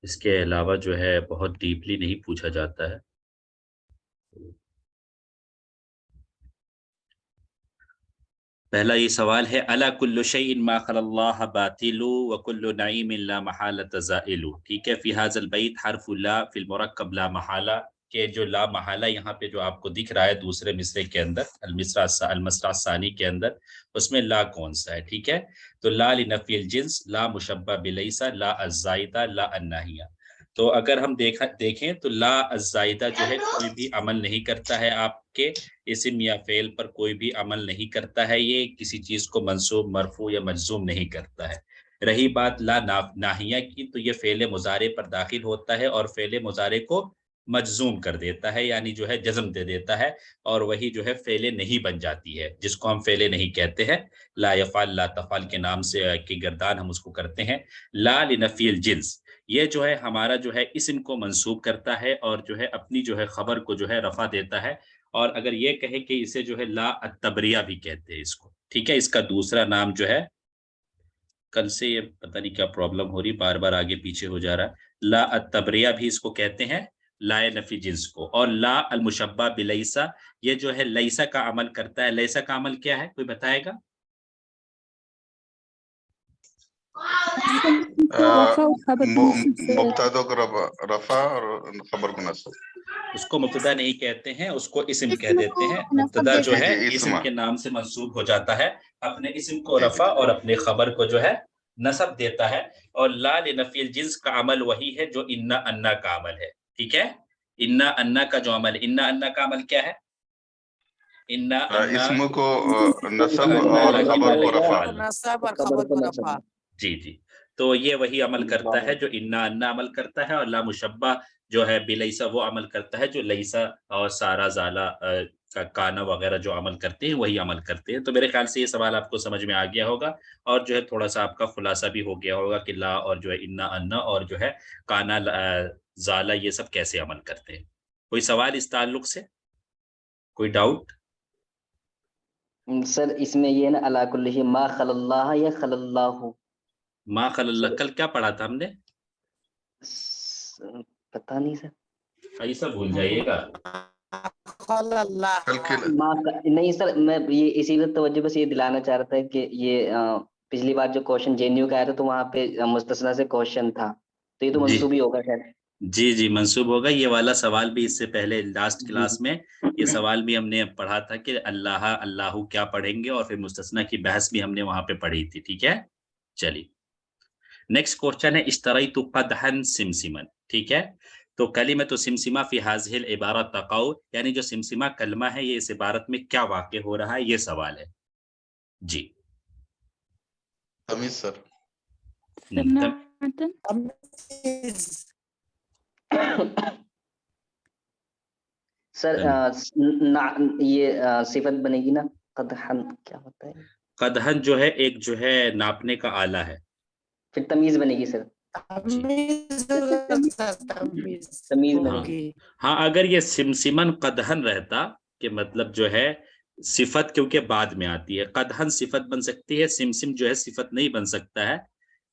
اس کے علاوہ جو ہے بہت ڈیپلی نہیں پوچھا جاتا ہے. پہلا یہ سوال ہے الا کل شیء ما خلا اللہ باطل وکل نعیم لا محالۃ زائل. ٹھیک ہے، فی ھذا البیت حرف لا فی المرکب لا محالہ، کہ جو لا محالہ یہاں پہ جو آپ کو دکھ رہا ہے دوسرے مصرے کے اندر، المصرع الثانی کے اندر، اس میں لا کون سا ہے؟ ٹھیک ہے، تو لا لنفی الجنس، لا مشبہ بلیس، لا الزائدہ، لا الناہیہ. تو اگر ہم دیکھیں تو لا الزائدہ جو ہے کوئی بھی عمل نہیں کرتا ہے، آپ کے اسم یا فعل پر کوئی بھی عمل نہیں کرتا ہے، یہ کسی چیز کو منصوب، مرفوع یا مجزوم نہیں کرتا ہے. رہی بات لا ناہیہ کی، تو یہ فعل مضارع پر داخل ہوتا ہے اور فعل مضارع کو مجزوم کر دیتا ہے، یعنی جو ہے جزم دے دیتا ہے، اور وہی جو ہے فعل نہیں بن جاتی ہے، جس کو ہم فعل نہیں کہتے ہیں. لا یفعل، لا تفعل کے نام سے کی گردان ہم اس کو کرتے ہیں. لا لنفی الجنس، یہ جو ہے ہمارا جو ہے اسم کو منصوب کرتا ہے اور جو ہے اپنی جو ہے خبر کو جو ہے رفع دیتا ہے. اور اگر یہ کہے کہ اسے جو ہے لا التبریہ بھی کہتے ہیں اس کو. ٹھیک ہے، اس کا دوسرا نام جو ہے، کل سے یہ پتہ نہیں کیا پرابلم ہو رہی، بار بار آگے پیچھے ہو جا رہا ہے. لا التبریہ بھی اس کو کہتے ہیں، لا نفی جنس کو. اور لا المشبہ بلیسا، یہ جو ہے لیسا کا عمل کرتا ہے. لیسا کا عمل کیا ہے، کوئی بتائے گا؟ مبتدا کو رفع اور خبر کو نصب. اس کو مبتدا نہیں کہتے ہیں، اس کو اسم کہہ دیتے ہیں. مبتدا جو ہے اسم کے نام سے منصوب ہو جاتا ہے، اپنے اسم کو رفع اور اپنے خبر کو جو ہے نصب دیتا ہے. اور لا لنفی الجنس کا عمل وہی ہے جو انا انا کا عمل ہے. ٹھیک ہے، انا انا کا جو عمل، انا انا کا عمل کیا ہے؟ انا انا اسم کو نصب اور خبر کو رفع. جی جی، تو یہ وہی عمل کرتا ہے جو انا انا عمل کرتا ہے. اور لا مشبہ جو ہے بلیسا وہ عمل کرتا ہے جو لیسا اور سارا زالا کانا وغیرہ جو عمل کرتے ہیں وہی عمل کرتے ہیں. تو میرے خیال سے یہ سوال آپ کو سمجھ میں آ گیا ہوگا، اور جو ہے تھوڑا سا آپ کا خلاصہ بھی ہو گیا ہوگا کہ لا اور جو ہے انا انا اور جو ہے کانا زالا یہ سب کیسے عمل کرتے ہیں. کوئی سوال اس تعلق سے، کوئی ڈاؤٹ؟ سر اس میں یہ نا الا کل شیء ما خلا اللہ یا خلا اللہ؟ ما خل اللہ کل کیا پڑھا تھا ہم نے؟ پتہ نہیں سر، ایسا بھول جائیے گا. نہیں سر، میں یہ اسی لیے توجہ بس یہ دلانا چاہ رہا تھا کہ یہ پچھلی بار جو کوشچن جے این یو کا آیا تھا تو وہاں پہ مستثنیٰ سے کوشچن تھا، تو یہ تو جی منسوب ہی ہوگا خیر. جی جی منسوب ہوگا. یہ والا سوال بھی اس سے پہلے لاسٹ کلاس میں یہ سوال بھی ہم نے پڑھا تھا کہ اللہ اللہ کیا پڑھیں گے، اور پھر مستثنیٰ کی بحث بھی ہم نے وہاں پہ پڑھی تھی. ٹھیک ہے، چلیے نیکسٹ کوشچن ہے اشتریت قدحا سمسما. ٹھیک ہے، تو کلمۃ سمسمہ فی ہذہ العبارہ تقع، یعنی جو سمسمہ کلمہ ہے یہ اس عبارت میں کیا واقع ہو رہا ہے، یہ سوال ہے. جی تمیز سر. سر یہ صفت بنے گی نا، قدحن کیا ہوتا ہے؟ قدحن جو ہے ایک جو ہے ناپنے کا آلہ ہے. پھر تمیز بنے گی سر، تمیز بنے گی. ہاں اگر یہ سمسمن قدحن رہتا کہ مطلب جو ہے صفت کیونکہ بعد میں آتی ہے، قدحن صفت بن سکتی ہے، سمسم جو ہے صفت نہیں بن سکتا ہے.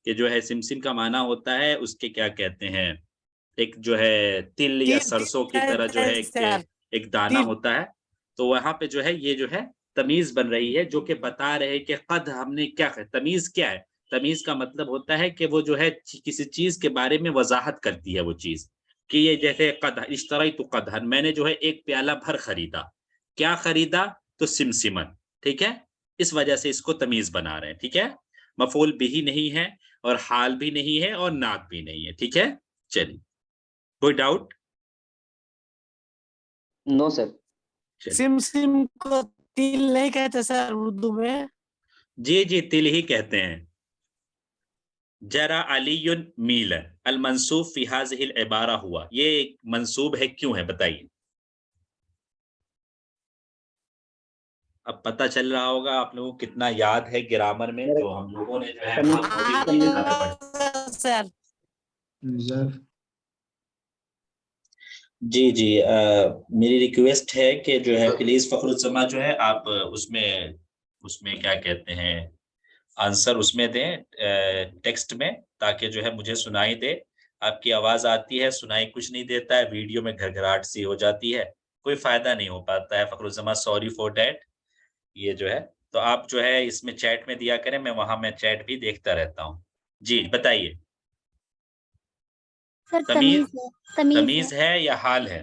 کہ جو ہے سمسم کا معنی ہوتا ہے اس کے کیا کہتے ہیں، ایک جو ہے تل یا سرسوں کی طرح جو ہے ایک دانہ ہوتا ہے. تو وہاں پہ جو ہے یہ جو ہے تمیز بن رہی ہے، جو کہ بتا رہے کہ قد ہم نے کیا ہے. تمیز کیا ہے؟ تمیز کا مطلب ہوتا ہے کہ وہ جو ہے کسی چیز کے بارے میں وضاحت کرتی ہے وہ چیز، کہ یہ جیسے اشتریت قدحن، میں نے جو ہے ایک پیالہ بھر خریدا. کیا خریدا؟ تو سمسمن. ٹھیک ہے، اس وجہ سے اس کو تمیز بنا رہے ہیں. ٹھیک ہے، مفعول بھی نہیں ہے اور حال بھی نہیں ہے اور نعت بھی نہیں ہے. ٹھیک ہے، چلیے کوئی ڈاؤٹ؟ نو سر. سمسم کو تل نہیں کہتے سر اردو میں؟ جی جی تل ہی کہتے ہیں. جرا علی میل المنصوب فی ہذہ العبارہ ہوا، یہ منصوب ہے کیوں ہے بتائیے. اب پتہ چل رہا ہوگا آپ لوگوں کو کتنا یاد ہے گرامر میں، جو ہم لوگوں نے جو ہے بہت تھوڑی کتابیں پڑھی. سر جی جی میری ریکویسٹ ہے کہ جو ہے پلیز فخر الزما جو ہے آپ اس میں کیا کہتے ہیں آنسر اس میں دیں ٹیکسٹ میں، تاکہ جو ہے مجھے سنائی دے. آپ کی آواز آتی ہے، سنائی کچھ نہیں دیتا ہے، ویڈیو میں گھرگھراہٹ سی ہو جاتی ہے، کوئی فائدہ نہیں ہو پاتا ہے۔ فخر الزمان سوری فور دیٹ، یہ جو ہے تو آپ جو ہے اس میں چیٹ میں دیا کریں، میں وہاں میں چیٹ بھی دیکھتا رہتا ہوں۔ جی بتائیے، سر تمیز تمیز ہے یا حال ہے؟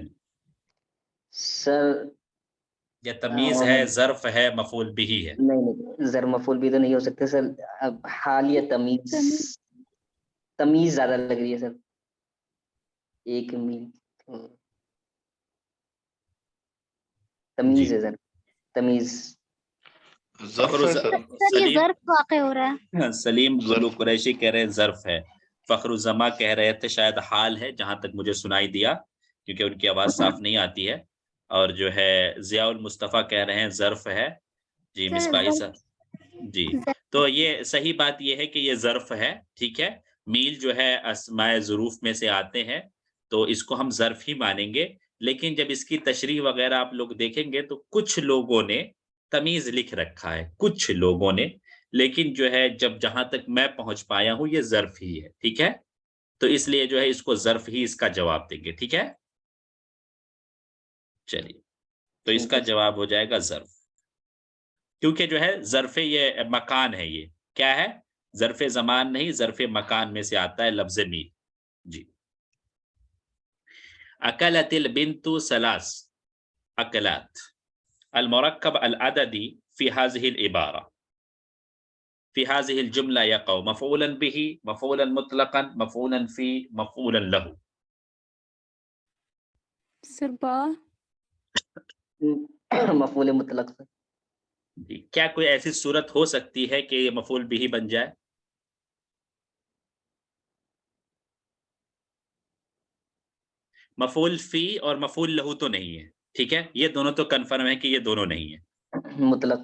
سر یا تمیز ہے، ظرف ہے، مفعول بھی ہے؟ نہیں زر مفعول بھی تو نہیں ہو سکتے سر، اب حال یا تمیز، تمیز زیادہ لگ رہی ہے سر، ایک تمیز جی ہے سر، تمیز۔ ظرف ہے سر۔ سر یہ ظرف واقع ہو رہا ہے۔ سلیم گلو قریشی کہہ رہے ہیں ظرف ہے، فخر الزما کہہ رہے تھے شاید حال ہے، جہاں تک مجھے سنائی دیا کیونکہ ان کی آواز صاف نہیں آتی ہے، اور جو ہے ضیاء المصطفیٰ کہہ رہے ہیں ظرف ہے۔ جی مصباحی صاحب، جی تو یہ صحیح بات یہ ہے کہ یہ ظرف ہے، ٹھیک ہے۔ میل جو ہے اسماء ظروف میں سے آتے ہیں تو اس کو ہم ظرف ہی مانیں گے، لیکن جب اس کی تشریح وغیرہ آپ لوگ دیکھیں گے تو کچھ لوگوں نے تمیز لکھ رکھا ہے، کچھ لوگوں نے، لیکن جو ہے جہاں تک میں پہنچ پایا ہوں یہ ظرف ہی ہے، ٹھیک ہے۔ تو اس لیے جو ہے اس کو ظرف ہی اس کا جواب دیں گے، ٹھیک ہے۔ چلیے تو اس کا جواب ہو جائے گا ظرف، کیونکہ جو ہے ظرف یہ مکان ہے، یہ کیا ہے؟ ظرف زمان نہیں، ظرف مکان میں سے آتا ہے لفظ میل۔ جی اکلت البنت ثلاث اکلات، المرکب العددی فی هذه العبارہ في هذه الجملة يقع مفعولا به، مفعولا مطلقا، مفعولا في، مفعولا له۔ سر با مفعول مطلق سر۔ جی کیا کوئی ایسی صورت ہو سکتی ہے کہ یہ مفعول به بن جائے؟ مفعول فی اور مفعول له تو نہیں ہے، ٹھیک ہے، یہ دونوں تو کنفرم ہے کہ یہ دونوں نہیں ہیں۔ مطلق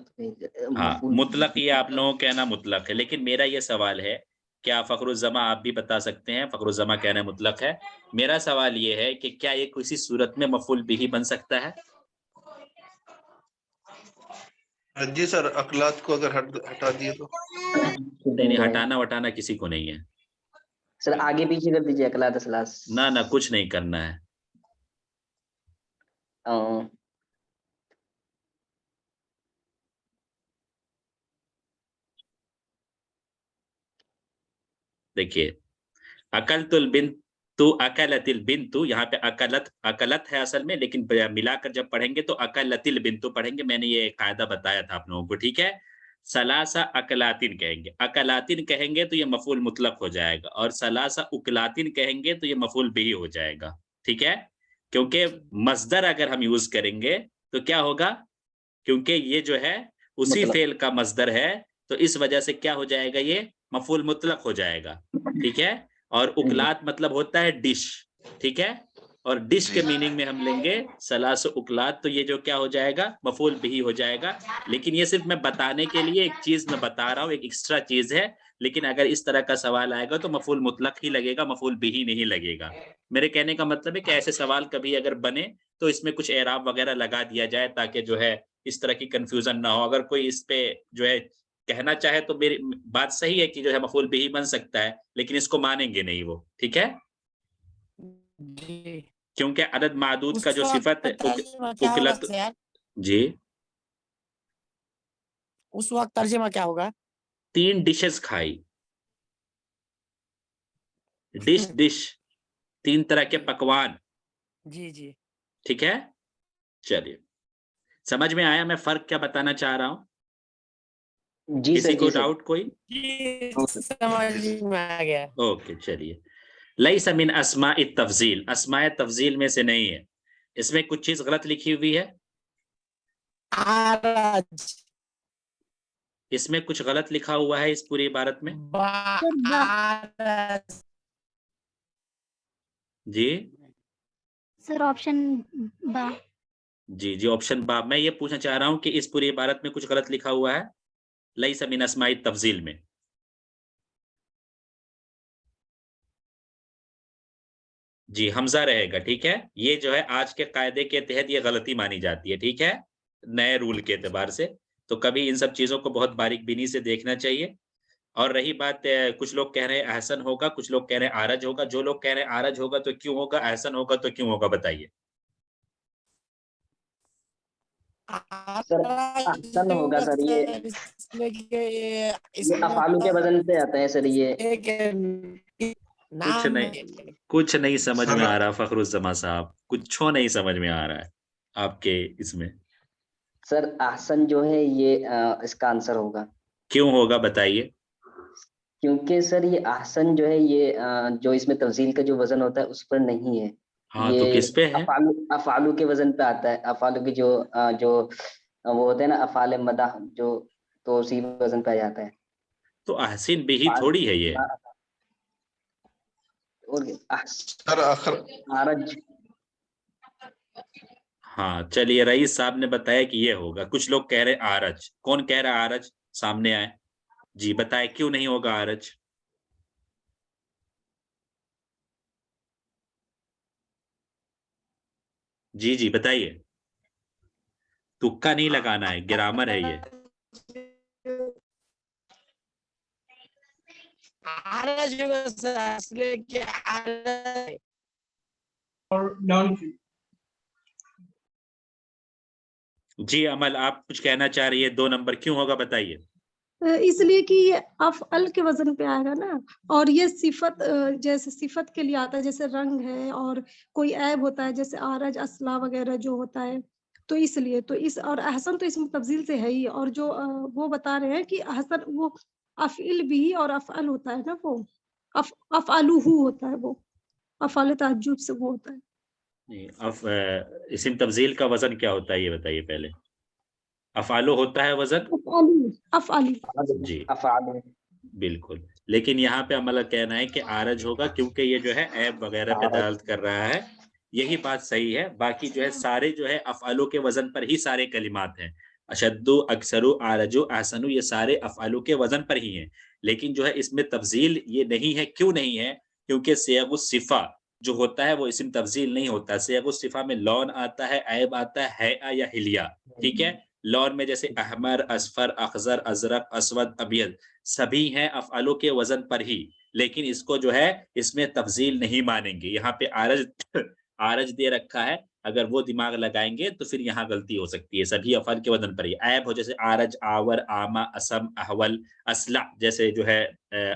ہاں مطلق، یہ آپ لوگوں کہنا مطلق ہے، لیکن میرا یہ سوال ہے، کیا فخر الزما آپ بھی بتا سکتے ہیں؟ فخر الزما کہنا مطلق ہے، میرا سوال یہ ہے کہ کیا یہ کسی صورت میں مفعول بھی بن سکتا ہے؟ جی سر، اقلات کو اگر ہٹا دیے تو نہیں ہٹانا وٹانا کسی کو نہیں ہے سر، آگے پیچھے کر دیجیے اقلات اثلاث۔ نہ کچھ نہیں کرنا ہے۔ دیکھیے اکلت البنت تو اکلت البنت، یہاں پہ اکلت ہے اصل میں، لیکن ملا کر جب پڑھیں گے تو اکلت البنت پڑھیں گے، میں نے یہ قاعدہ بتایا تھا آپ لوگوں کو، ٹھیک ہے۔ ثلاثہ اکلاتن کہیں گے، اکلاتن کہیں گے تو یہ مفعول مطلق ہو جائے گا، اور ثلاثہ اکلاتن کہیں گے تو یہ مفعول بھی ہو جائے گا، ٹھیک ہے۔ کیونکہ مصدر اگر ہم یوز کریں گے تو کیا ہوگا، کیونکہ یہ جو ہے اسی فعل کا مصدر ہے تو اس وجہ سے کیا ہو جائے گا، یہ مفعول مطلق ہو جائے گا، ٹھیک ہے۔ اور اکلات مطلب ہوتا ہے ڈش، ٹھیک ہے، اور ڈش کے میننگ میں ہم لیں گے ثلاث اکلات، تو یہ جو کیا ہو جائے گا، مفعول بھی ہو جائے گا۔ لیکن یہ صرف میں بتانے کے لیے ایک چیز میں بتا رہا ہوں، ایک ایکسٹرا چیز ہے، لیکن اگر اس طرح کا سوال آئے گا تو مفعول مطلق ہی لگے گا، مفعول بھی نہیں لگے گا۔ میرے کہنے کا مطلب ہے کہ ایسے سوال کبھی اگر بنے تو اس میں کچھ اعراب وغیرہ لگا دیا جائے تاکہ جو ہے اس طرح کی کنفیوژن نہ ہو۔ اگر کوئی اس پہ جو ہے کہنا چاہے تو میری بات صحیح ہے کہ جو ہے مفعول بھی بن سکتا ہے، لیکن اس کو مانیں گے نہیں وہ، ٹھیک ہے، جی کیونکہ عدد معدود کا اس جو وقت صفت ترجمہ کیا ہوگا اکلت، سر؟ جی اس وقت ترجمہ کیا ہوگا؟ 3 ڈشز کھائی، ڈش 3 طرح کے پکوان، جی جی ٹھیک ہے۔ چلیے سمجھ میں آیا میں فرق کیا بتانا چاہ رہا ہوں؟ جی کسی سر، کو جی سر، ڈاؤٹ کوئی؟ جی سمجھ میں آ گیا۔ اوکے چلیے۔ لیس من اسماء التفضیل، اسماء تفضیل میں سے نہیں ہے، اس میں کچھ چیز غلط لکھی ہوئی ہے، عرج اس میں کچھ غلط لکھا ہوا ہے اس پوری عبارت میں، عرج جی سر آپشن با جی آپشن با۔ میں یہ پوچھنا چاہ رہا ہوں کہ اس پوری عبارت میں کچھ غلط لکھا ہوا ہے لیس من اسماء التفضیل میں؟ جی حمزہ رہے گا، ٹھیک ہے۔ یہ جو ہے آج کے قاعدے کے تحت یہ غلطی مانی جاتی ہے، ٹھیک ہے، نئے رول کے اعتبار سے، تو کبھی ان سب چیزوں کو بہت باریک بینی سے دیکھنا چاہیے۔ اور رہی بات کچھ لوگ کہہ رہے ہیں احسن ہوگا, کچھ لوگ کہہ رہے ہیں آرج ہوگا. جو لوگ کہہ رہے ہیں آرج ہوگا تو کیوں ہوگا, احسن ہوگا تو کیوں ہوگا, بتائیے. سر احسن ہوگا سر, یہ افعالو کے وزن پہ آتا ہے سر. یہ کچھ نہیں سمجھ میں سر آ رہا فخر الزمان صاحب, کچھ نہیں سمجھ میں آ رہا ہے آپ کے اس میں. سر احسن جو ہے یہ اس کا آنسر ہوگا. کیوں ہوگا بتائیے. کیونکہ سر یہ احسن جو ہے یہ جو اس میں تفضیل کا جو وزن ہوتا ہے اس پر نہیں ہے. ہاں تو یہ کس پہ ہے؟ افعالو کے وزن پہ آتا ہے. افعالو کی جو وہ ہوتے ہیں نا افعال مدح, جو تو اسی وزن پہ آ جاتا ہے. تو احسن بھی ہی تھوڑی ہے یہ. سر آرج. ہاں چلیے, رئیس صاحب نے بتایا کہ یہ ہوگا. کچھ لوگ کہہ رہے آرج. کون کہہ رہا آرج, سامنے آئے جی, بتائے کیوں نہیں ہوگا آرج. جی جی بتائیے. تکا نہیں لگانا ہے, گرامر ہے یہ. جی عمل, آپ کچھ کہنا چاہ رہی ہے, 2 نمبر کیوں ہوگا بتائیے. اس لیے کہ یہ افعل کے وزن پہ آئے گا نا, اور یہ صفت جیسے صفت کے لیے آتا ہے, جیسے رنگ ہے اور کوئی عیب ہوتا ہے جیسے آرج اسلا وغیرہ جو ہوتا ہے, تو اس لیے تو اس اور احسن تو اس میں تفضیل سے ہے ہی. اور جو وہ بتا رہے ہیں کہ احسن وہ افعل بھی اور افعل ہوتا ہے نا, وہ افعلہ ہوتا ہے, وہ افعال تعجب سے وہ ہوتا ہے. اسم تفضیل کا وزن کیا ہوتا ہے یہ بتائیے پہلے. افعالو ہوتا ہے وزن, افعالی. جی افعال بالکل. لیکن یہاں پہ عملہ کہنا ہے کہ آرج ہوگا کیونکہ یہ جو ہے عیب وغیرہ پہ دلالت کر رہا ہے. یہی بات صحیح ہے. باقی جو ہے سارے جو ہے افعالو کے وزن پر ہی سارے کلمات ہیں. اشدو, اکثرو, آرجو, احسنو, یہ سارے افعالو کے وزن پر ہی ہیں. لیکن جو ہے اس میں تفضیل یہ نہیں ہے. کیوں نہیں ہے, کیونکہ صیغ الصفہ جو ہوتا ہے وہ اسم تفضیل نہیں ہوتا. صیغ الصفہ میں لون آتا ہے, عیب آتا ہے, حیاء یا حلیہ. ٹھیک ہے, لون میں جیسے احمر, اصفر, اخضر, ازرق, اسود, ابیض سبھی ہیں افعالو کے وزن پر ہی. لیکن اس کو جو ہے اس میں تفضیل نہیں مانیں گے. یہاں پہ آرج دے رکھا ہے, اگر وہ دماغ لگائیں گے تو پھر یہاں غلطی ہو سکتی ہے. سبھی افعال کے وزن پر ہی. عیب ہو جیسے آرج, آور, آما, اسم, احول, اسلع جیسے جو ہے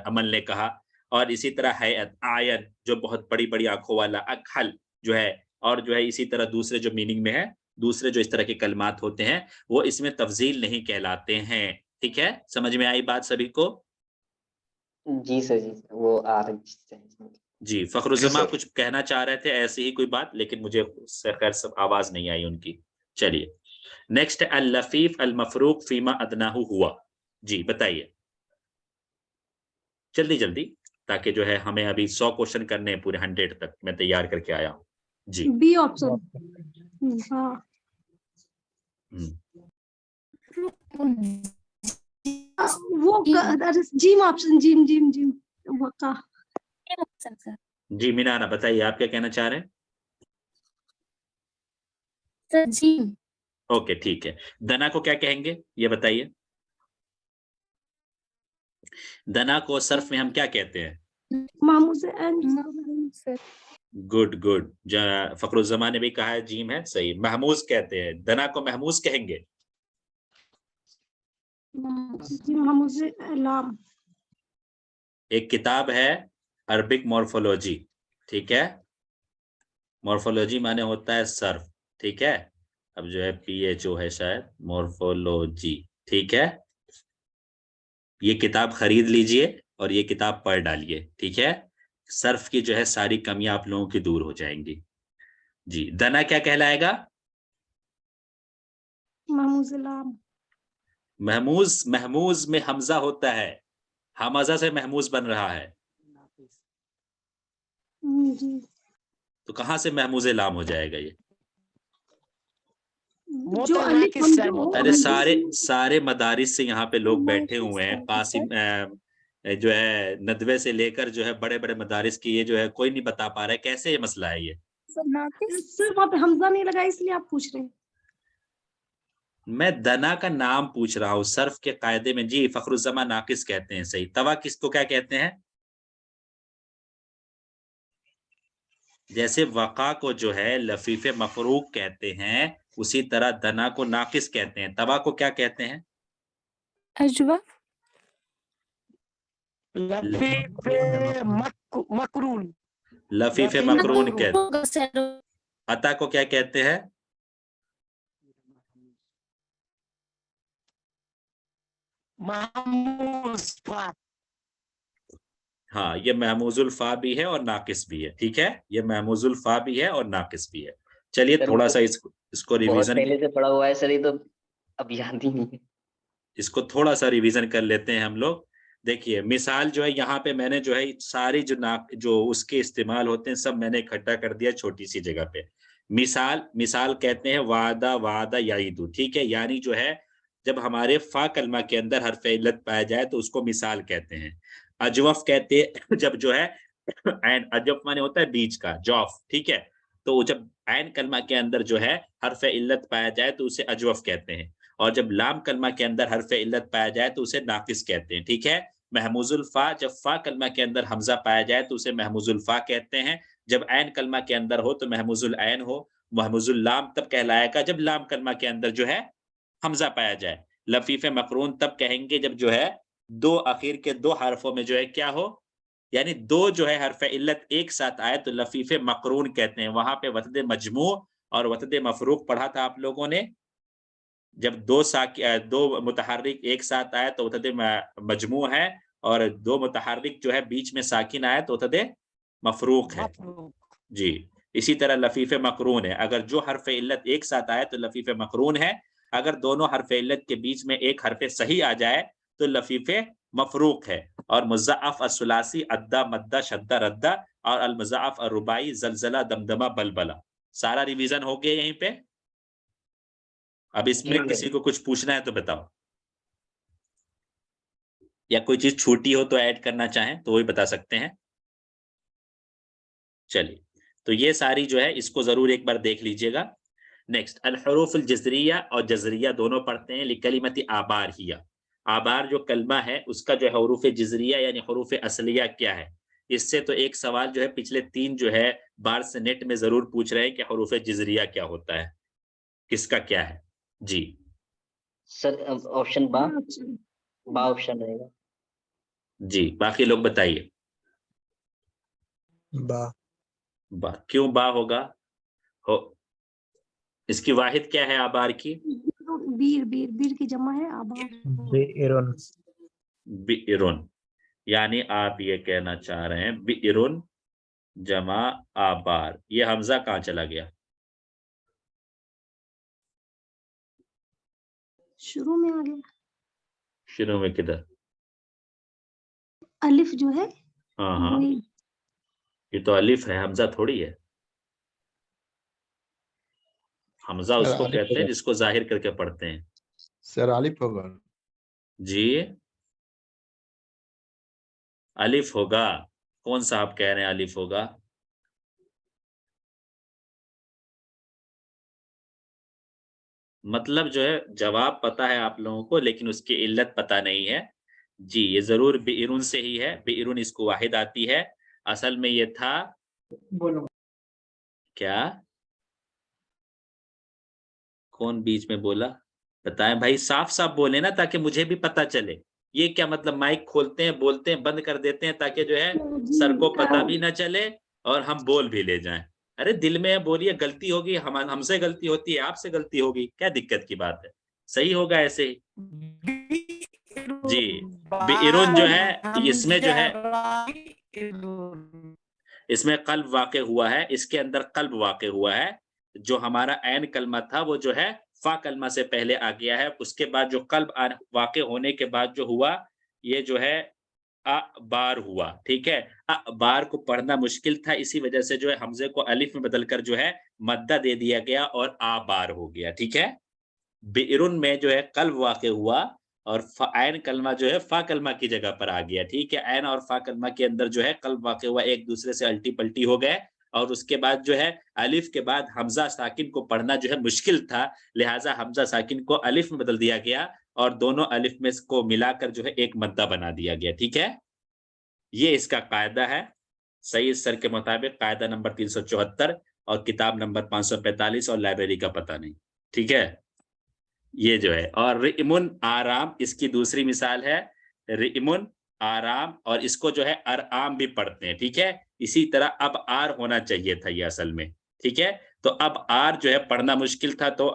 عمل نے کہا. اور اسی طرح حیات, آین جو بہت بڑی بڑی آنکھوں والا, اکحل جو ہے, اور جو ہے اسی طرح دوسرے جو میننگ میں ہے, دوسرے جو اس طرح کے کلمات ہوتے ہیں وہ اس میں تفضیل نہیں کہلاتے ہیں. ٹھیک ہے, سمجھ میں آئی بات سبھی کو. جی سر, جی وہ آرج. جی فخر الزمان کچھ کہنا چاہ رہے تھے ایسی ہی کوئی بات, لیکن مجھے خیر سب آواز نہیں آئی ان کی. چلیے نیکسٹ, اللفیف المفروق فیما ادناہ ہوا. جی بتائیے جلدی جلدی, تاکہ جو ہے ہمیں ابھی 100 کوشچن کرنے ہیں پورے 100 تک میں تیار کر کے آیا ہوں. جی بی آپشن. ہاں وہ جیم آپشن, جیم جیم جیم وقع. جی مینانا بتائیے آپ کیا کہنا چاہ رہے ہیں. اوکے ٹھیک ہے. دنا کو کیا کہیں گے یہ بتائیے. دنا کو صرف میں ہم کیا کہتے ہیں. محموز. گڈ گڈ, فخر الزمان نے بھی کہا ہے جیم ہے صحیح. محموز کہتے ہیں, دنا کو محموز کہیں گے. محموز لام. ایک کتاب ہے عربک مورفولوجی, ٹھیک ہے, مورفولوجی معنی ہوتا ہے صرف. ٹھیک ہے, اب جو ہے پی ایچ او ہے شاید, مورفولوجی. ٹھیک ہے, یہ کتاب خرید لیجئے اور یہ کتاب پڑھ ڈالیے. ٹھیک ہے, صرف کی جو ہے ساری کمیاں آپ لوگوں کی دور ہو جائیں گی. جی دنا کیا کہلائے گا. محموز لام. محموز میں حمزہ ہوتا ہے, حمزہ سے محموز بن رہا ہے. جی تو کہاں سے محموز لام ہو جائے گا یہ. جو ارے سارے مدارس سے یہاں پہ لوگ بیٹھے ہوئے ہیں. قاسم جو ہے ندوے سے لے کر جو ہے بڑے بڑے مدارس کی, یہ جو ہے کوئی نہیں بتا پا رہا ہے کیسے یہ مسئلہ ہے. یہ سر وہاں پہ حمزہ نہیں لگا اس لیے آپ پوچھ رہے ہیں. میں دنا کا نام پوچھ رہا ہوں صرف کے قاعدے میں. جی فخرالزمان ناقص کہتے ہیں, صحیح. توا کس کو کیا کہتے ہیں؟ جیسے وقع کو جو ہے لفیف مفروق کہتے ہیں, اسی طرح دنا کو ناقص کہتے ہیں. توا کو کیا کہتے ہیں؟ اجوف لفیف مقرون لفیف مقرون کہتے ہیں. عطا کو کیا کہتے ہیں؟ محموز فا. ہاں یہ محموز الفا بھی ہے اور ناقص بھی ہے, ٹھیک ہے, یہ محموز الفا بھی ہے اور ناقص بھی ہے. چلیے سر، تھوڑا سا اس کو بہت ریویژن, پہلے سے پڑھا ہوا ہے سر, یہ تو اب یاد ہی نہیں ہے. اس کو تھوڑا سا ریویژن کر لیتے ہیں ہم لوگ. دیکھیے مثال جو ہے یہاں پہ میں نے جو ہے ساری جو اس کے استعمال ہوتے ہیں سب میں نے اکٹھا کر دیا چھوٹی سی جگہ پہ. مثال کہتے ہیں وعدہ وعدہ یعیدو, ٹھیک ہے, یعنی جو ہے جب ہمارے فا کلمہ کے اندر حرف علت پایا جائے تو اس کو مثال کہتے ہیں. اجوف کہتے ہیں جب جو ہے عین, اجوف مانے ہوتا ہے بیچ کا, جوف, ٹھیک ہے, تو جب عین کلمہ کے اندر جو ہے حرف علت پایا جائے تو اسے اجوف کہتے ہیں, اور جب لام کلمہ کے اندر حرف علت پایا جائے تو اسے ناقص کہتے ہیں, ٹھیک ہے. محموز الفا, جب فا کلمہ کے اندر حمزہ پایا جائے تو اسے محموز الفا کہتے ہیں. جب عین کلمہ کے اندر ہو تو محموز العین ہو. محموز اللام تب کہلائے گا جب لام کلمہ کے اندر جو ہے حمزہ پایا جائے. لفیف مقرون تب کہیں گے جب جو ہے دو اخیر کے دو حرفوں میں جو ہے کیا ہو, یعنی دو جو ہے حرف علت ایک ساتھ آئے تو لفیف مقرون کہتے ہیں. وہاں پہ وتد مجموع اور وتد مفروق پڑھا تھا آپ لوگوں نے. جب دو متحرک ایک ساتھ آئے تو وتد مجموع ہے, اور دو متحرک جو ہے بیچ میں ساکن آئے تو وتد مفروق ہے. جی اسی طرح لفیف مقرون ہے, اگر جو حرف علت ایک ساتھ آئے تو لفیف مقرون ہے. اگر دونوں حرف علت کے بیچ میں ایک حرف صحیح آ جائے تو لفیف مفروق ہے. اور مضاعف الثلاثی ادا مدہ شدہ ردہ, اور المضاعف الرباعی زلزلہ دمدمہ بلبلہ. سارا ریویژن ہو گیا یہیں پہ. اب اس میں کسی کو کچھ پوچھنا ہے تو بتاؤ, یا کوئی چیز چھوٹی ہو تو ایڈ کرنا چاہیں تو وہی بتا سکتے ہیں. چلیے تو یہ ساری جو ہے اس کو ضرور ایک بار دیکھ لیجئے گا. نیکسٹ الحروف الجزریہ اور جزریہ دونوں پڑھتے ہیں. لکلمت آبار ہی, آبار جو کلمہ ہے اس کا جو ہے حروف جزریہ یعنی حروف اصلیہ کیا ہے. اس سے تو ایک سوال جو ہے پچھلے 3 جو ہے بار سے نیٹ میں ضرور پوچھ رہے ہیں کہ حروف جزریہ کیا ہوتا ہے, کس کا کیا ہے. جی سر آپشن با آپشن رہے گا. جی باقی لوگ بتائیے. با کیوں با ہوگا؟ اس کی واحد کیا ہے آبار کی؟ بیر کی جمع ہے آبار. بئرن, یعنی آپ یہ کہنا چاہ رہے ہیں بئرن جمع آبار. یہ حمزہ کہاں چلا گیا؟ شروع میں آ گیا. شروع میں کدھر؟ الف جو ہے ہاں یہ تو الف ہے, حمزہ تھوڑی ہے. حمزہ اس کو کہتے ہیں جس کو ظاہر کر کے پڑھتے ہیں. سر الف ہوگا. جی الف ہوگا. کون سا آپ کہہ رہے ہیں الف ہوگا؟ مطلب جو ہے جواب پتا ہے آپ لوگوں کو لیکن اس کی علت پتا نہیں ہے. جی یہ ضرور بئرن سے ہی ہے. بئرن اس کو واحد آتی ہے. اصل میں یہ تھا کیا, کون بیچ میں بولا بتائیں بھائی, صاف صاف بولے نا تاکہ مجھے بھی پتا چلے. یہ کیا مطلب مائک کھولتے ہیں بولتے ہیں بند کر دیتے ہیں تاکہ جو ہے سر کو پتا بھی نہ چلے اور ہم بول بھی لے جائیں. ارے دل میں بولیے, غلطی ہوگی ہم سے غلطی ہوتی ہے, آپ سے غلطی ہوگی, کیا دقت کی بات ہے, صحیح ہوگا ایسے ہی. جی بئرن جو ہے اس میں جو ہے اس میں قلب واقع ہوا ہے, اس کے اندر قلب واقع ہوا ہے. جو ہمارا عین کلمہ تھا وہ جو ہے فا کلمہ سے پہلے آ گیا ہے. اس کے بعد جو قلب واقع ہونے کے بعد جو ہوا یہ جو ہے بار ہوا. ٹھیک ہے, بار کو پڑھنا مشکل تھا, اسی وجہ سے جو ہے حمزے کو الف میں بدل کر جو ہے مدہ دے دیا گیا اور بار ہو گیا. ٹھیک ہے, بئرن میں جو ہے قلب واقع ہوا اور عین کلمہ جو ہے فا کلمہ کی جگہ پر آ گیا. ٹھیک ہے, عین اور فا کلمہ کے اندر جو ہے قلب واقع ہوا, ایک دوسرے سے الٹی پلٹی ہو گئے اور اس کے بعد جو ہے الف کے بعد حمزہ ساکن کو پڑھنا جو ہے مشکل تھا، لہٰذا حمزہ ساکن کو الف میں بدل دیا گیا اور دونوں الف میں کو ملا کر جو ہے ایک مدہ بنا دیا گیا. ٹھیک ہے، یہ اس کا قاعدہ ہے سعید سر کے مطابق، قاعدہ نمبر 374 اور کتاب نمبر 545 اور لائبریری کا پتہ نہیں. ٹھیک ہے، یہ جو ہے. اور رئمن آرام اس کی دوسری مثال ہے، رئمن آرام، اور اس کو جو ہے ارعام بھی پڑھتے ہیں. ٹھیک ہے، اسی طرح اب آر ہونا چاہیے تھا یہ اصل میں. ٹھیک ہے، تو اب آر جو ہے پڑھنا مشکل تھا تو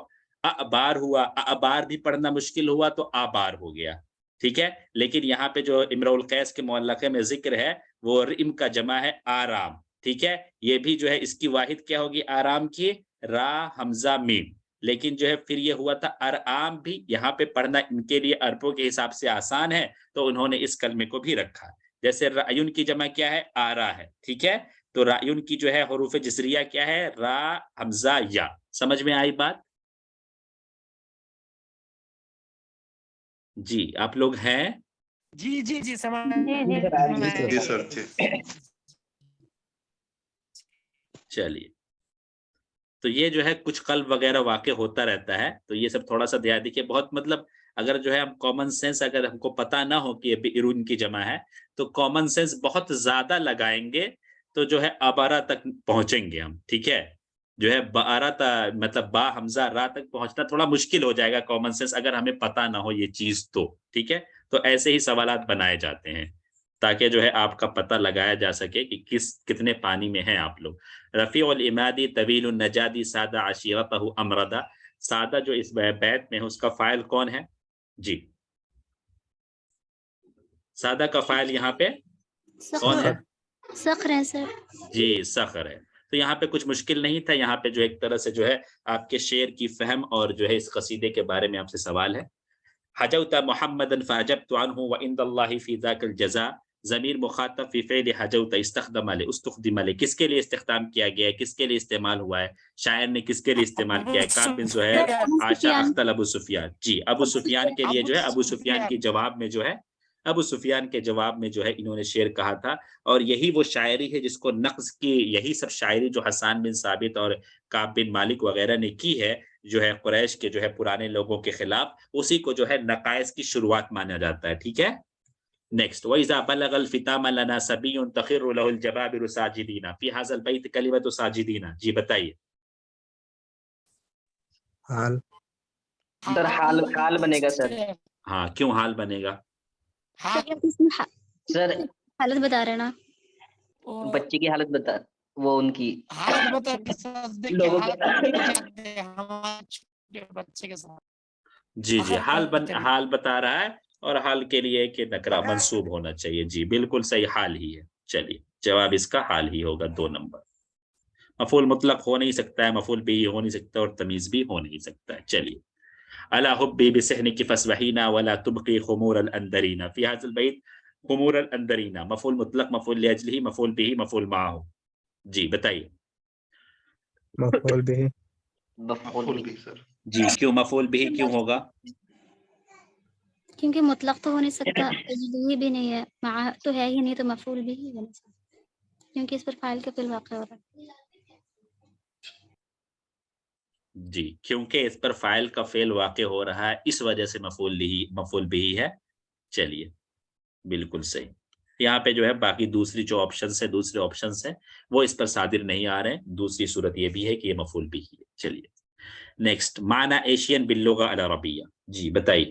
ابار ہوا، ابار بھی پڑھنا مشکل ہوا تو آبار ہو گیا. ٹھیک ہے، لیکن یہاں پہ جو امرؤ القیس کے معلقے میں ذکر ہے وہ رئم کا جمع ہے آرام. ٹھیک ہے، یہ بھی جو ہے اس کی واحد کیا ہوگی آرام کی، را حمزہ میم. لیکن جو ہے پھر یہ ہوا تھا ارعام بھی، یہاں پہ پڑھنا ان کے لیے عربوں کے حساب سے آسان ہے تو انہوں نے اس کلمے کو بھی رکھا. جیسے رعیون کی جمع کیا ہے، آرا ہے. ٹھیک ہے، تو رعیون کی جو ہے حروف جسریہ کیا ہے، را حمزہ یا. سمجھ میں آئی بات؟ جی آپ لوگ ہیں؟ جی جی جی سمجھ جی سر جی. چلیے، تو یہ جو ہے کچھ قلب وغیرہ واقع ہوتا رہتا ہے، تو یہ سب تھوڑا سا دھیان دیکھیے. بہت مطلب اگر جو ہے ہم کامن سینس اگر ہم کو پتہ نہ ہو کہ یہ ارون کی جمع ہے تو کامن سینس بہت زیادہ لگائیں گے تو جو ہے ابارہ تک پہنچیں گے ہم. ٹھیک ہے، جو ہے بارہ مطلب با حمزہ را تک پہنچنا تھوڑا مشکل ہو جائے گا کامن سینس اگر ہمیں پتہ نہ ہو یہ چیز تو. ٹھیک ہے، تو ایسے ہی سوالات بنائے جاتے ہیں تاکہ جو ہے آپ کا پتہ لگایا جا سکے کہ کتنے پانی میں ہیں آپ لوگ. رفیع الامادی طویل النجادی سادہ عشیرتہ امردہ. سادہ جو اس بیت میں ہے اس کا فاعل کون ہے؟ جی سادہ کا فاعل یہاں پہ کون ہے؟ صخر ہے سر. جی صخر ہے. تو یہاں پہ کچھ مشکل نہیں تھا، یہاں پہ جو ایک طرح سے جو ہے آپ کے شعر کی فہم اور جو ہے اس قصیدے کے بارے میں آپ سے سوال ہے. حجوت محمدا فعجبت عنہ وعند اللہ فی ذاک الجزاء. ضمیر مخاطب فی فعل حجوت استخدم علیہ، کس کے لیے استخدام کیا گیا ہے، کس کے لیے استعمال ہوا ہے، شاعر نے کس کے لیے استعمال کیا ہے؟ کعب بن زہیر عاشا اختل ابو سفیان. جی ابو سفیان کے لیے جو ہے ابو سفیان کے جواب میں جو ہے ابو سفیان کے جواب میں جو ہے انہوں نے شعر کہا تھا. اور یہی وہ شاعری ہے جس کو نقض کی، یہی سب شاعری جو حسان بن ثابت اور کعب بن مالک وغیرہ نے کی ہے جو ہے قریش کے جو ہے پرانے لوگوں کے خلاف، اسی کو جو ہے نقائص کی شروعات مانا جاتا ہے. ٹھیک ہے، نیکسٹ. وَإِذَا بَلَغَ الْفِتَامَ لَنَا صَبِيٌّ تَخِرُّ لَهُ الْجَبَابِرُ سَاجِدِينَ فِي هَذَا الْبَيْتِ كَلِمَةُ سَاجِدِينَ. جی بتائیے. حال سر، حال بنے گا سر. ہاں کیوں حال بنے گا؟ سر حالت بتا رہے نا، بچے کی حالت بتا، وہ ان کی لوگوں بچے کے ساتھ. جی جی حال بتا رہا ہے اور حال کے لیے کہ نکرہ منصوب ہونا چاہیے. جی بالکل صحیح، حال ہی ہے. چلیے جواب اس کا حال ہی ہوگا 2 نمبر. مفعول مطلق ہو نہیں سکتا ہے، مفعول بھی ہو نہیں سکتا اور تمیز بھی ہو نہیں سکتا ہے. چلیے. الا حبی بسحنک فاسبحینا ولا تبقی خمور الاندرین. فی هذا البیت خمور الاندرین مفعول مطلق، مفعول لاجلہ، مفعول به، مفعول معه. جی بتائیے. مفعول به. مفعول بھی سر. جی کیوں مفعول به کیوں ہوگا؟ کیونکہ مطلق تو ہو نہیں سکتا، تجلیل بھی نہیں ہے، مع تو ہے ہی نہیں، تو مفعول بھی ہی بن سکتا کیونکہ اس پر فاعل کا فعل واقع ہو رہا ہے. جی کیونکہ اس پر فاعل کا فعل واقع ہو رہا ہے اس وجہ سے مفعول بھی ہے. چلیے بالکل صحیح. یہاں پہ جو ہے باقی دوسری جو دوسرے آپشنز ہیں وہ اس پر صادر نہیں آ رہے ہیں. دوسری صورت یہ بھی ہے کہ یہ مفعول بھی ہے. چلیے نیکسٹ. معنی ایشین باللغہ العربیہ. جی بتائیے.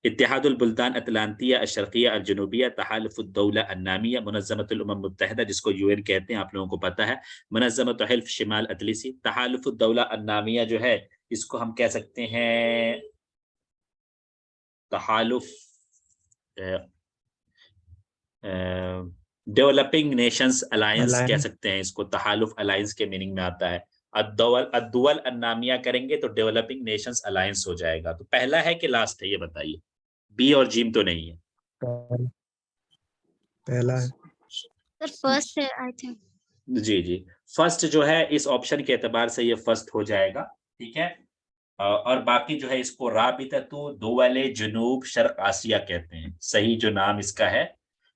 اتحاد البلدان اطلانتیہ الشرقیہ الجنوبیہ تحالف الدولہ النامیہ منظمۃ الامم متحدہ جس کو UN کہتے ہیں، آپ لوگوں کو پتہ ہے. منظمۃ حلف شمال اطلسی. تحالف الدولہ النامیہ جو ہے اس کو ہم کہہ سکتے ہیں تحالف ڈیولپنگ نیشنز الائنس کہہ سکتے ہیں اس کو. تحالف الائنس کے میننگ میں آتا ہے. الدول النامیہ کریں گے تو ڈیولپنگ نیشنز الائنس ہو جائے گا. تو پہلا ہے کہ لاسٹ ہے یہ بتائیے. بی اور جیم تو نہیں ہے. پہلا ہے سر، فرسٹ ہے آئی تھنک. جی فرسٹ جو ہے اس آپشن کے اعتبار سے یہ فرسٹ ہو جائے گا. ٹھیک ہے، اور باقی جو ہے اس کو رابطۃ دول جنوب شرق آسیہ کہتے ہیں. صحیح جو نام اس کا ہے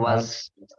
was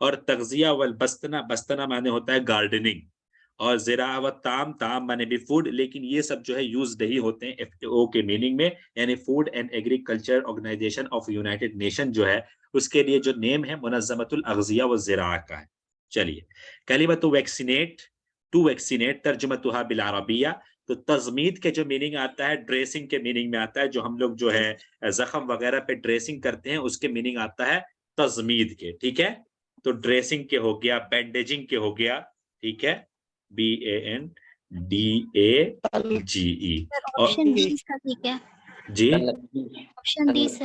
اور تغذیہ والبستنا، بستنا معنی ہوتا ہے گارڈننگ، اور زراعہ و تام، تام معنی بھی فوڈ، لیکن یہ سب جو ہے یوز نہیں ہوتے ہیں FAO کے میننگ میں، یعنی Food and Agriculture Organization of United Nation جو ہے اس کے لیے جو نیم ہے منظمۃ الاغذیہ والزراعہ کا ہے۔ چلیے، کلمۃ ویکسینیٹ، ٹو ویکسینیٹ ترجمتها بالعربیہ، تو تضمید کے جو میننگ آتا ہے ڈریسنگ کے میننگ میں آتا ہے، جو ہم لوگ جو ہے زخم وغیرہ پہ ڈریسنگ کرتے ہیں اس کے میننگ آتا ہے تضمید کے، ٹھیک ہے؟ تو ڈریسنگ کے ہو گیا، بینڈیجنگ کے ہو گیا، ٹھیک ہے، BANDAGE۔ آپشن ڈی کا ٹھیک ہے، جی آپشن ڈی سے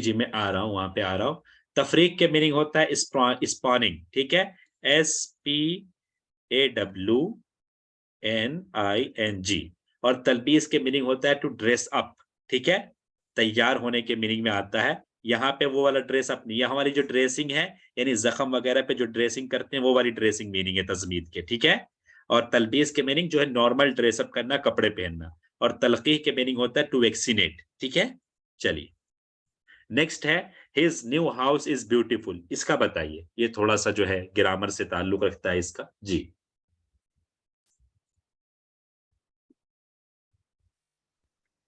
جی میں آ رہا ہوں، وہاں پہ آ رہا ہوں۔ تفریق کے میننگ ہوتا ہے اسپاننگ، ٹھیک ہے، SPAWNING، اور تلبیس کے میننگ ہوتا ہے ٹو ڈریس اپ، ٹھیک ہے، تیار ہونے کے میننگ میں آتا ہے۔ یہاں پہ وہ والا ڈریس اپ نہیں، یہ ہماری جو ڈریسنگ ہے یعنی زخم وغیرہ پہ جو ڈریسنگ کرتے ہیں وہ والی ڈریسنگ میننگ ہے تضمید کے، ٹھیک ہے۔ اور تلبیس کے میننگ جو ہے نارمل ڈریس اپ کرنا، کپڑے پہننا، اور تلقیح کے میننگ ہوتا ہے ٹو ویکسینیٹ، ٹھیک ہے۔ چلیے نیکسٹ ہے his new house is beautiful, اس کا بتائیے، یہ تھوڑا سا جو ہے گرامر سے تعلق رکھتا ہے اس کا، جی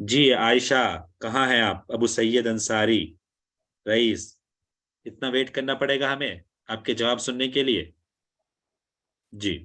جی عائشہ کہاں ہیں آپ؟ ابو سید انصاری رئیس، اتنا ویٹ کرنا پڑے گا ہمیں آپ کے جواب سننے کے لیے؟ جی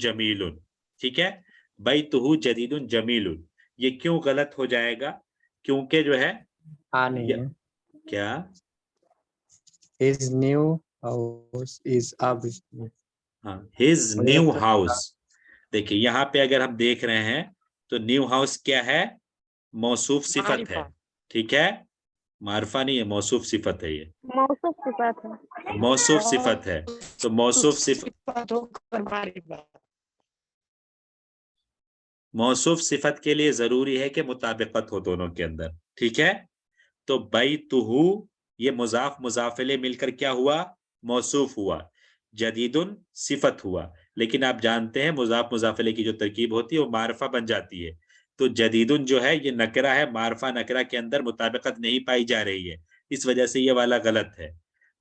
جمیل، ٹھیک ہے، بیتہ جدید جمیل، یہ کیوں غلط ہو جائے گا؟ کیونکہ جو ہے نہیں ہے، کیا his new house is up، ہاں ہز نیو ہاؤس، دیکھیے یہاں پہ اگر ہم دیکھ رہے ہیں تو نیو ہاؤس کیا ہے؟ موصوف صفت ہے، ٹھیک ہے، معرفہ نہیں ہے، موصوف صفت ہے، یہ موصوف صفات ہے۔ موصوف صفت ہے، تو موصوف موصوف صفت کے لیے ضروری ہے کہ مطابقت ہو دونوں کے اندر، ٹھیک ہے۔ تو بیتہ یہ مضاف مضاف الیہ مل کر کیا ہوا؟ موصوف ہوا، جدید صفت ہوا، لیکن آپ جانتے ہیں مضاف مضاف الیہ کی جو ترکیب ہوتی ہے وہ معرفہ بن جاتی ہے، تو جدید جو ہے یہ نکرہ ہے، معرفہ نکرہ کے اندر مطابقت نہیں پائی جا رہی ہے، اس وجہ سے یہ والا غلط ہے۔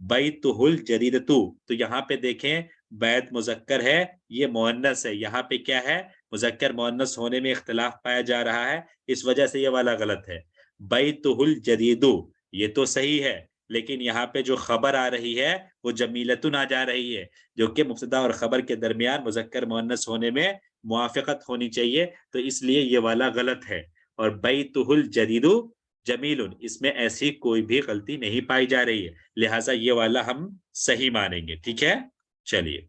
بیتہ الجدیدۃ، تو یہاں پہ دیکھیں بیت مذکر ہے، یہ مؤنث ہے، یہاں پہ کیا ہے؟ مذکر مؤنث ہونے میں اختلاف پایا جا رہا ہے، اس وجہ سے یہ والا غلط ہے۔ بیتہ الجدید یہ تو صحیح ہے، لیکن یہاں پہ جو خبر آ رہی ہے وہ جمیلتن آ جا رہی ہے، جو کہ مبتدا اور خبر کے درمیان مذکر مؤنث ہونے میں موافقت ہونی چاہیے، تو اس لیے یہ والا غلط ہے۔ اور بیتہ الجدید جمیل، اس میں ایسی کوئی بھی غلطی نہیں پائی جا رہی ہے، لہٰذا یہ والا ہم صحیح مانیں گے، ٹھیک ہے۔ چلیے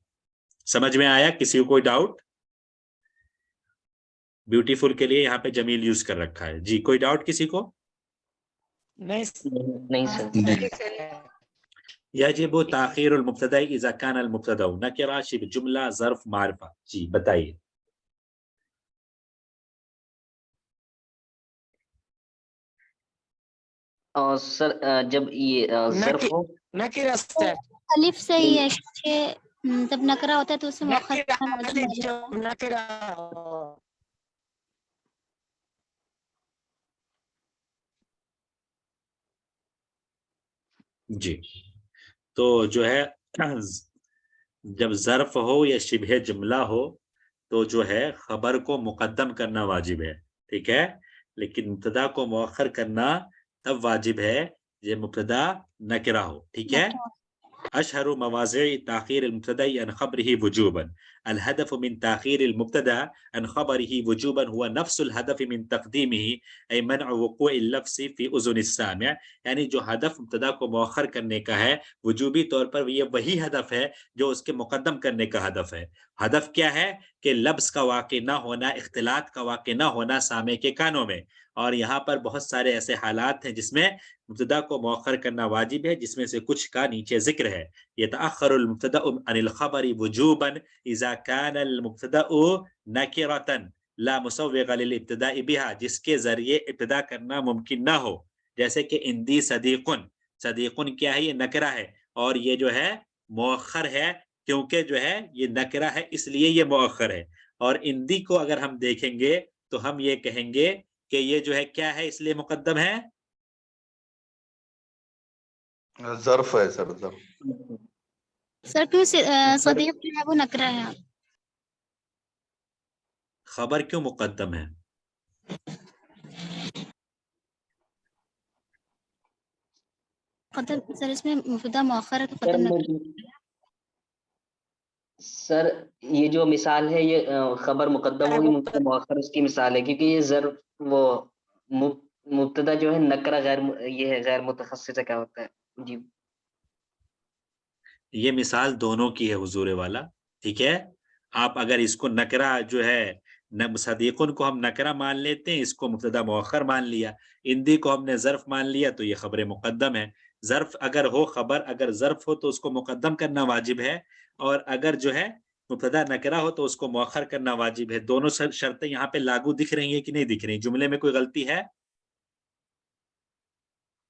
سمجھ میں آیا؟ کسی کو کوئی ڈاؤٹ؟ بیوٹیفل کے لیے یہاں پہ جمیل یوز کر رکھا ہے، جی کوئی ڈاؤٹ کسی کو؟ نہیں سر۔ یجب تاخیر المبتدا اذا كان المبتدا نکرہ شبہ جملہ ظرف معرفہ، جی بتائیے۔ اور سر جب یہ ظرف ہو، نکرہ سے الف سے ہی ہے کہ جب نکرہ ہوتا ہے تو اسے مؤخر کرنا لازم ہو جاتا ہے۔ نکرہ جی تو جو ہے جب ظرف ہو یا شبہ جملہ ہو تو جو ہے خبر کو مقدم کرنا واجب ہے، ٹھیک ہے، لیکن مبتدا کو مؤخر کرنا تب واجب ہے یہ مبتدا نکرہ ہو، ٹھیک ہے۔ اشہر مواضع تاخیر المبتدا عن خبره وجوبا، الهدف من تاخیر المبتدا عن خبره وجوبا هو نفس الهدف من تقدیمه ای منع وقوع اللفظ في اذن السامع، یعنی جو ہدف مبتدا کو مؤخر کرنے کا ہے وجوبی طور پر یہ وہی ہدف ہے جو اس کے مقدم کرنے کا ہدف ہے۔ ہدف کیا ہے؟ کہ لفظ کا واقع نہ ہونا، اختلاط کا واقع نہ ہونا سامع کے کانوں میں، اور یہاں پر بہت سارے ایسے حالات ہیں جس میں مبتدا کو مؤخر کرنا واجب ہے، جس میں سے کچھ کا نیچے ذکر ہے۔ یتأخر المبتدا عن الخبر وجوبا اذا كان المبتدا نکرة لا مسوغ للابتداء بها، جس کے ذریعے ابتدا کرنا ممکن نہ ہو، جیسے کہ اندی صدیقن، صدیقن کیا ہے؟ یہ نکرہ ہے اور یہ جو ہے مؤخر ہے، کیونکہ جو ہے یہ نکرہ ہے اس لیے یہ مؤخر ہے، اور اندی کو اگر ہم دیکھیں گے تو ہم یہ کہیں گے کہ یہ جو ہے کیا ہے، اس لیے مقدم ہے، ظرف ہے سر، ظرف. سر کیوں صدیق جو ہے وہ نکرا ہے؟ خبر کیوں مقدم ہے؟ قدم سر اس میں مبتدا مؤخر ہے تو قدم نکرا. سر یہ جو مثال ہے یہ خبر مقدم ہوگی مبتدا مؤخر اس کی مثال ہے، کیونکہ یہ ظرف وہ مبتدا جو ہے نکرہ یہ ہے غیر متخصص کیا ہوتا ہے جی. یہ مثال دونوں کی ہے حضور والا، ٹھیک ہے. آپ اگر اس کو نکرہ جو ہے صدیقن کو ہم نکرہ مان لیتے ہیں، اس کو مبتدا مؤخر مان لیا، اندی کو ہم نے ظرف مان لیا، تو یہ خبر مقدم ہے. ظرف اگر ہو، خبر اگر ظرف ہو تو اس کو مقدم کرنا واجب ہے، اور اگر جو ہے مبتدا نکرہ ہو تو اس کو مؤخر کرنا واجب ہے. دونوں شرطیں یہاں پہ لاگو دکھ رہی ہیں کہ نہیں دکھ رہی؟ جملے میں کوئی غلطی ہے؟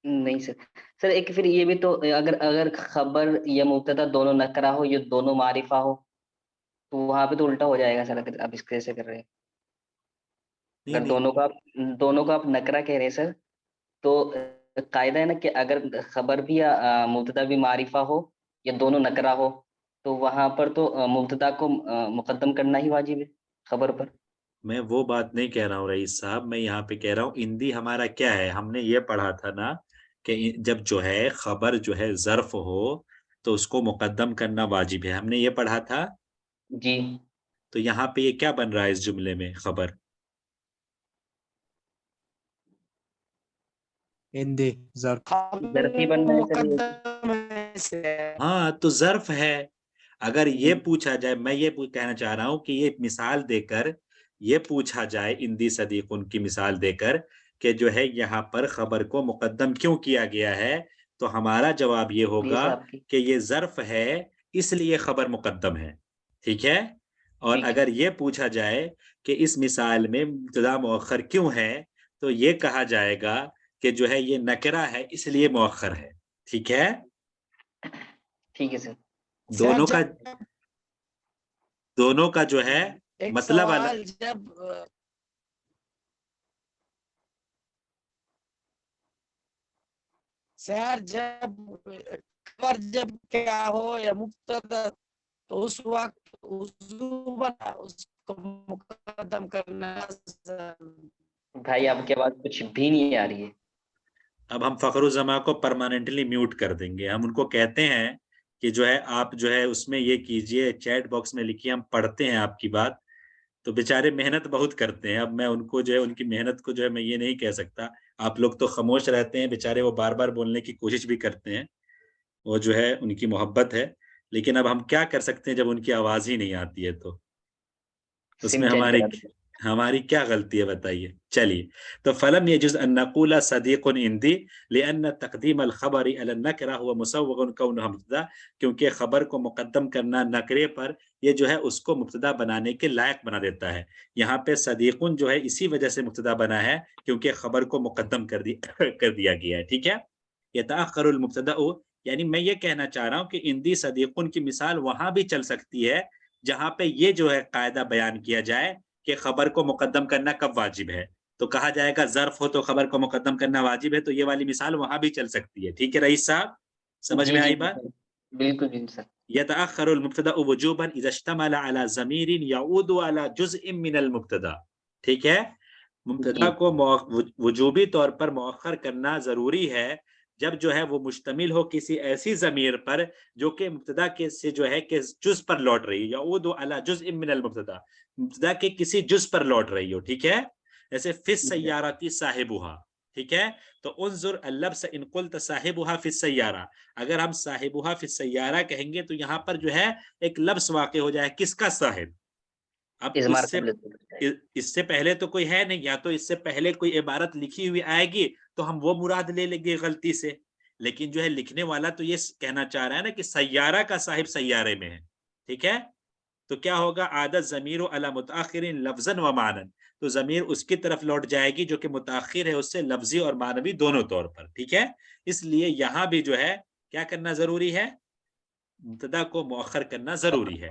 نہیں سر ایک پھر یہ بھی تو اگر خبر یا مبتدا دونوں نکرہ ہو یا دونوں معرفہ ہو تو وہاں پہ تو الٹا ہو جائے گا سر، اگر آپ اس کیسے کر رہے ہیں. اگر دونوں کو آپ نکرہ کہہ رہے ہیں سر، تو قاعدہ ہے نا کہ اگر خبر بھی یا مبتدا بھی معرفہ ہو یا دونوں نکرہ ہو تو وہاں پر تو مبتدا کو مقدم کرنا ہی واجب ہے خبر پر. میں وہ بات نہیں کہہ رہا ہوں رئیس صاحب، میں یہاں پہ کہہ رہا ہوں اندی ہمارا کیا ہے. ہم نے یہ پڑھا تھا نا کہ جب جو ہے خبر جو ہے ظرف ہو تو اس کو مقدم کرنا واجب ہے، ہم نے یہ پڑھا تھا جی. تو یہاں پہ یہ کیا بن رہا ہے اس جملے میں؟ خبر ہندی ظرف. ظرفی بننا ہے سر. ہاں تو ظرف ہے. اگر یہ پوچھا جائے، میں یہ کہنا چاہ رہا ہوں کہ یہ مثال دے کر یہ پوچھا جائے اندی صدیق ان کی مثال دے کر کہ جو ہے یہاں پر خبر کو مقدم کیوں کیا گیا ہے، تو ہمارا جواب یہ ہوگا کہ یہ ظرف ہے اس لیے خبر مقدم ہے، ٹھیک ہے. اور اگر یہ پوچھا جائے کہ اس مثال میں مبتدا مؤخر کیوں ہے تو یہ کہا جائے گا کہ جو ہے یہ نکرہ ہے اس لیے مؤخر ہے، ٹھیک ہے. ٹھیک ہے سر. دونوں کا جو ہے مطلب جب سر خبر جب کیا ہو یا مبتدا تو اس وقت اس کو مقدم کرنا. بھائی آپ کی آواز کچھ بھی نہیں آ رہی ہے. اب ہم فخر الزماں کو پرماننٹلی میوٹ کر دیں گے. ہم ان کو کہتے ہیں کہ جو ہے آپ جو ہے اس میں یہ کیجئے، چیٹ باکس میں لکھیے، ہم پڑھتے ہیں آپ کی بات. تو بیچارے محنت بہت کرتے ہیں، اب میں ان کو جو ہے ان کی محنت کو جو ہے میں یہ نہیں کہہ سکتا. آپ لوگ تو خاموش رہتے ہیں، بیچارے وہ بار بار بولنے کی کوشش بھی کرتے ہیں، وہ جو ہے ان کی محبت ہے. لیکن اب ہم کیا کر سکتے ہیں جب ان کی آواز ہی نہیں آتی ہے تو اس میں ہماری کیا غلطی ہے بتائیے. چلیے تو فلم يجوز ان نقول صديق عندي لان تقدیم الخبر على النکرہ هو مسوغ كونها مبتدا، کیونکہ خبر کو مقدم کرنا نکرے پر یہ جو ہے اس کو مبتدا بنانے کے لائق بنا دیتا ہے. یہاں پہ صدیق جو ہے اسی وجہ سے مبتدا بنا ہے کیونکہ خبر کو مقدم کر دیا گیا ہے، ٹھیک ہے. يتأخر المبتدا، یعنی میں یہ کہنا چاہ رہا ہوں کہ اندی صدیقن کی مثال وہاں بھی چل سکتی ہے جہاں پہ یہ جو ہے قاعدہ بیان کیا جائے کہ خبر کو مقدم کرنا کب واجب ہے. تو کہا جائے گا ظرف ہو تو خبر کو مقدم کرنا واجب ہے، تو یہ والی مثال وہاں بھی چل سکتی ہے. ٹھیک ہے رئیس صاحب، سمجھ میں آئی بات؟ بالکل بالکل سر. يتأخر المبتدا وجوبا اذا اشتمل على ضمیر يعود على جزء من المبتدا. ٹھیک ہے، مبتدا کو وجوبی طور پر مؤخر کرنا ضروری ہے جب جو ہے وہ مشتمل ہو کسی ایسی ضمیر پر جو کہ مبتدا کے سے جو ہے کہ جز پر لوٹ رہی ہے. یعود علی جزء من المبتدا، مبتدا کے کسی جز پر لوٹ رہی ہو. ٹھیک ہے، جیسے فی السیارۃ صاحبها. ٹھیک ہے، تو انظر اللبس ان قلت صاحبها فی السیارہ، اگر ہم صاحبها فی السیارہ کہیں گے تو یہاں پر جو ہے ایک لبس واقع ہو جائے، کس کا؟ صاحب. اب اس سے پہلے تو کوئی ہے نہیں، یا تو اس سے پہلے کوئی عبارت لکھی ہوئی آئے گی تو ہم وہ مراد لے لیں گے غلطی سے. لیکن جو ہے لکھنے والا تو یہ کہنا چاہ رہا ہے نا کہ سیارہ کا صاحب سیارے میں ہے. ٹھیک ہے، تو کیا ہوگا؟ عادت ضمیر علی متاخر لفظا و معنی، تو ضمیر اس کی طرف لوٹ جائے گی جو کہ متاخر ہے اس سے لفظی اور معنوی دونوں طور پر. ٹھیک ہے، اس لیے یہاں بھی جو ہے کیا کرنا ضروری ہے؟ مبتدا کو مؤخر کرنا ضروری ہے.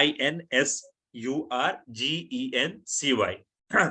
INSURGENCY।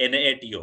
NATO,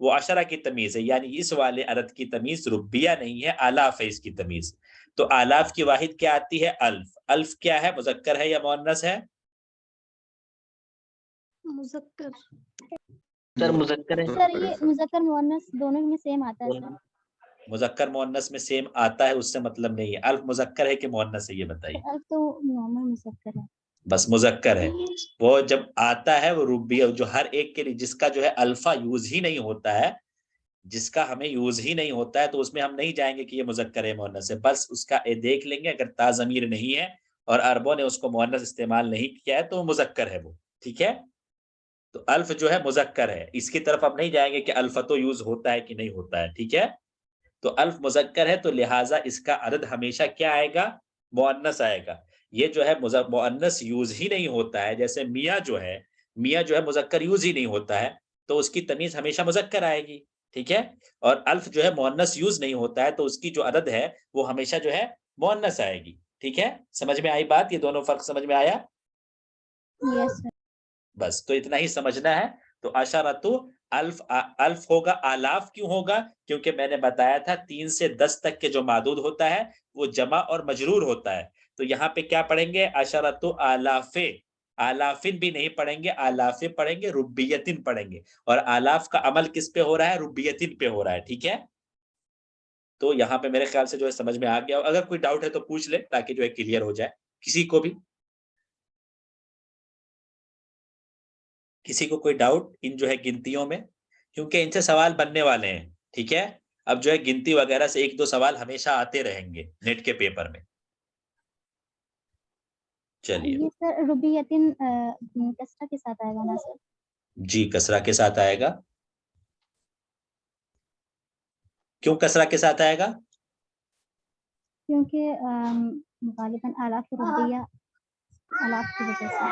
وہ عشرہ کی تمیز ہے، یعنی اس والے عدد کی تمیز ربیہ نہیں ہے، آلاف ہے اس کی تمیز. تو آلاف کی واحد کیا آتی ہے؟ الف. الف کیا ہے؟ مذکر ہے یا مؤنث ہے؟ مذکر. سر مذکر ہے. سر یہ مذکر مؤنث دونوں میں سیم آتا ہے سر. مذکر مؤنث میں سیم آتا ہے، اس سے مطلب نہیں ہے. الف مذکر ہے کہ مؤنث ہے یہ بتائیے. الف تو نارمل مذکر ہے. بس مذکر ہے. وہ جب آتا ہے وہ ربیہ، جو ہر ایک کے لیے جس کا جو ہے الفا یوز ہی نہیں ہوتا ہے، جس کا ہمیں یوز ہی نہیں ہوتا ہے، تو اس میں ہم نہیں جائیں گے کہ یہ مذکر ہے مؤنث ہے. بس اس کا دیکھ لیں گے، اگر تا ضمیر نہیں ہے اور عربوں نے اس کو مؤنث استعمال نہیں کیا ہے تو وہ مذکر ہے وہ. ٹھیک ہے، تو الف جو ہے مذکر ہے، اس کی طرف ہم نہیں جائیں گے کہ الفا تو یوز ہوتا ہے کہ نہیں ہوتا ہے. ٹھیک ہے، تو الف مذکر ہے، تو لہٰذا اس کا عدد ہمیشہ کیا آئے گا؟ مؤنث آئے گا. یہ جو ہے مؤنث یوز ہی نہیں ہوتا ہے، جیسے میاں جو ہے مذکر یوز ہی نہیں ہوتا ہے، تو اس کی تمیز ہمیشہ مذکر آئے گی. ٹھیک ہے، اور الف جو ہے مؤنث یوز نہیں ہوتا ہے، تو اس کی جو عدد ہے وہ ہمیشہ جو ہے مؤنث آئے گی. ٹھیک ہے، سمجھ میں آئی بات؟ یہ دونوں فرق سمجھ میں آیا؟ یس سر. بس تو اتنا ہی سمجھنا ہے. تو عشرۃ الف ہوگا. آلاف کیوں ہوگا؟ کیونکہ میں نے بتایا تھا 3 سے 10 تک کے جو معدود ہوتا ہے وہ جمع اور مجرور ہوتا ہے. تو یہاں پہ کیا پڑھیں گے؟ عشرۃ آلاف. آلافن بھی نہیں پڑھیں گے، آلاف پڑھیں گے، ربیتن پڑھیں گے. اور آلاف کا عمل کس پہ ہو رہا ہے؟ ربیتن پہ ہو رہا ہے. ٹھیک ہے، تو یہاں پہ میرے خیال سے جو ہے سمجھ میں آ گیا. اگر کوئی ڈاؤٹ ہے تو پوچھ لے تاکہ جو ہے کلیئر ہو جائے. کسی کو کوئی ڈاؤٹ ان جو ہے گنتیوں میں؟ کیونکہ ان سے سوال بننے والے ہیں. ٹھیک ہے، اب جو ہے گنتی وغیرہ سے 1-2 سوال ہمیشہ آتے رہیں گے نیٹ کے پیپر میں. چلیے یہ سر ربیتن کسرہ کے ساتھ آئے گا نا سر؟ جی کسرہ کے ساتھ آئے گا. کیوں کسرہ کے ساتھ آئے گا؟ کیونکہ غالباً آلاف ربیہ آلاف کی وجہ سے.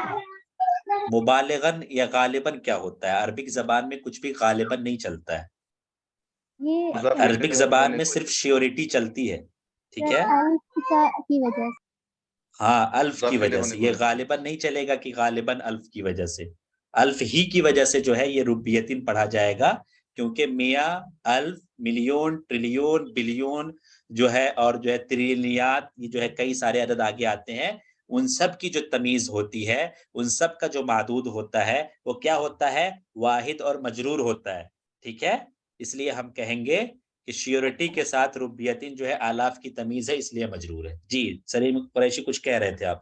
مبالغاً یا غالباً کیا ہوتا ہے؟ عربک زبان میں کچھ بھی غالباً نہیں چلتا ہے. یہ عربک زبان میں صرف شیورٹی چلتی ہے. ٹھیک ہے، الف کی وجہ سے. ہاں الف کی وجہ سے. یہ غالباً نہیں چلے گا کہ غالباً الف کی وجہ سے. الف ہی کی وجہ سے جو ہے یہ ربیتن پڑھا جائے گا، کیونکہ میاں، الف، ملین، ٹریلین، بلین جو ہے اور جو ہے تریلیات، یہ جو ہے کئی سارے عدد آگے آتے ہیں. ان سب کی جو تمیز ہوتی ہے، ان سب کا جو معدود ہوتا ہے وہ کیا ہوتا ہے؟ واحد اور مجرور ہوتا ہے. ٹھیک ہے، اس لیے ہم کہیں گے کہ شیورٹی کے ساتھ ربیتن جو ہے آلاف کی تمیز ہے، اس لیے مجرور ہے. جی سلیم قریشی کچھ کہہ رہے تھے آپ؟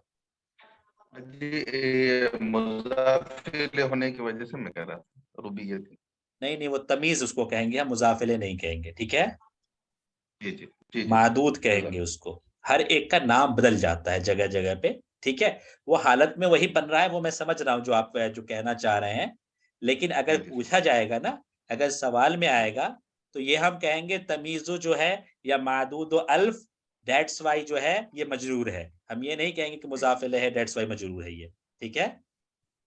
جی مضافل ہونے کی وجہ سے میں کہہ رہا تھا ربیتن. نہیں وہ تمیز اس کو کہیں گے، ہم مضافلے نہیں کہیں گے. ٹھیک ہے، جی معدود کہیں گے اس کو. ہر ایک کا نام بدل جاتا ہے جگہ جگہ پہ. ٹھیک ہے، وہ حالت میں وہی بن رہا ہے، وہ میں سمجھ رہا ہوں جو آپ جو کہنا چاہ رہے ہیں. لیکن اگر پوچھا جائے گا نا، اگر سوال میں آئے گا تو یہ ہم کہیں گے تمیزو جو ہے یا معدود و الف، دیٹس وائی جو ہے یہ مجرور ہے. ہم یہ نہیں کہیں گے کہ مضافلہ ہے دیٹس وائی مجرور ہے یہ. ٹھیک ہے،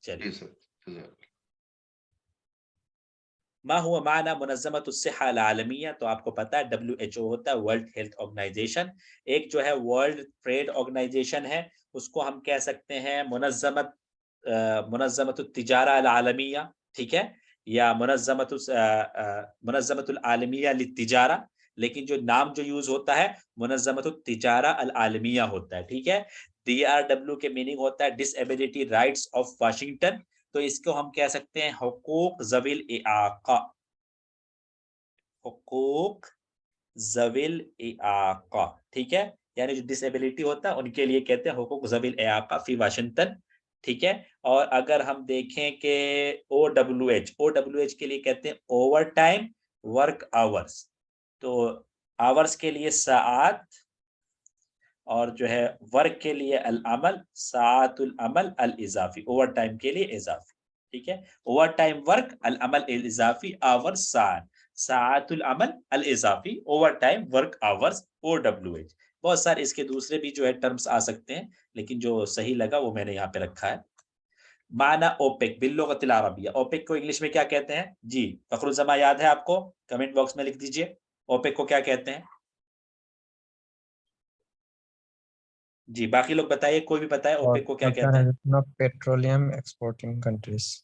چلیے. ما ہوا معنی منظمت الصحہ العالمیہ؟ تو آپ کو پتا ہے WHO ہوتا ہے ورلڈ ہیلتھ آرگنائزیشن. ایک جو ہے ورلڈ ٹریڈ آرگنائزیشن ہے، اس کو ہم کہہ سکتے ہیں منظمت التجارہ العالمیہ. ٹھیک ہے، یا منظمت العالمیہ للتجارہ، لیکن جو نام جو یوز ہوتا ہے منظمت التجارہ العالمیہ ہوتا ہے. ٹھیک ہے، DRW کے میننگ ہوتا ہے ڈس ایبلٹی رائٹس آف واشنگٹن. تو اس کو ہم کہہ سکتے ہیں حقوق ذوی الاعاقہ. حقوق ذوی الاعاقہ. ٹھیک ہے، یعنی جو ڈس ایبلٹی ہوتا ہے ان کے لیے کہتے ہیں حقوق ذوی الاعاقہ فی واشنگٹن. ٹھیک ہے، اور اگر ہم دیکھیں کہ OWH کے لیے کہتے ہیں اوور ٹائم ورک آورز. تو آورز کے لیے ساعات اور جو ہے ورک کے لیے العمل، ساعت العمل الاضافی، اوور ٹائم کے لیے اضافی. ٹھیک ہے، اوور ٹائم ورک، العمل الاضافی، آورز ساعت، ساعت العمل الاضافی، overtime work hours OWH. بہت سارے اس کے دوسرے بھی جو ہے ٹرمز آ سکتے ہیں، لیکن جو صحیح لگا وہ میں نے یہاں پہ رکھا ہے. معنی اوپیک باللغت العربیہ. اوپیک کو انگلش میں کیا کہتے ہیں؟ جی فخر الزماں یاد ہے آپ کو؟ کمنٹ باکس میں لکھ دیجئے اوپیک کو کیا کہتے ہیں. جی باقی لوگ بتائیے، کوئی بھی بتائے اوپیک کو کیا کہتے ہیں؟ Petroleum exporting countries.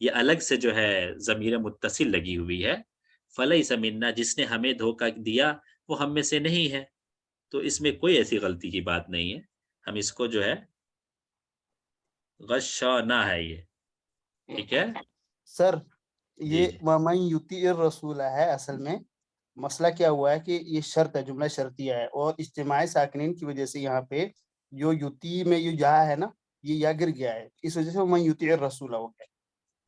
یہ الگ سے جو ہے ضمیر متصل لگی ہوئی ہے. فلیس منا، جس نے ہمیں دھوکہ دیا وہ ہم میں سے نہیں ہے. تو اس میں کوئی ایسی غلطی کی بات نہیں ہے. ہم اس کو جو ہے غشانا ہے یہ. ٹھیک ہے سر جی یہ جی. وَمَن يُطِعِ الرَّسُولَ ہے اصل میں. مسئلہ کیا ہوا ہے کہ یہ شرط ہے، جملہ شرطیہ ہے، اور اجتماع ساکنین کی وجہ سے یہاں پہ جو یوتی میں یہ یا ہے نا، یہ یا گر گیا ہے، اس وجہ سے وَمَن يُطِعِ الرَّسُولَ ہو گیا.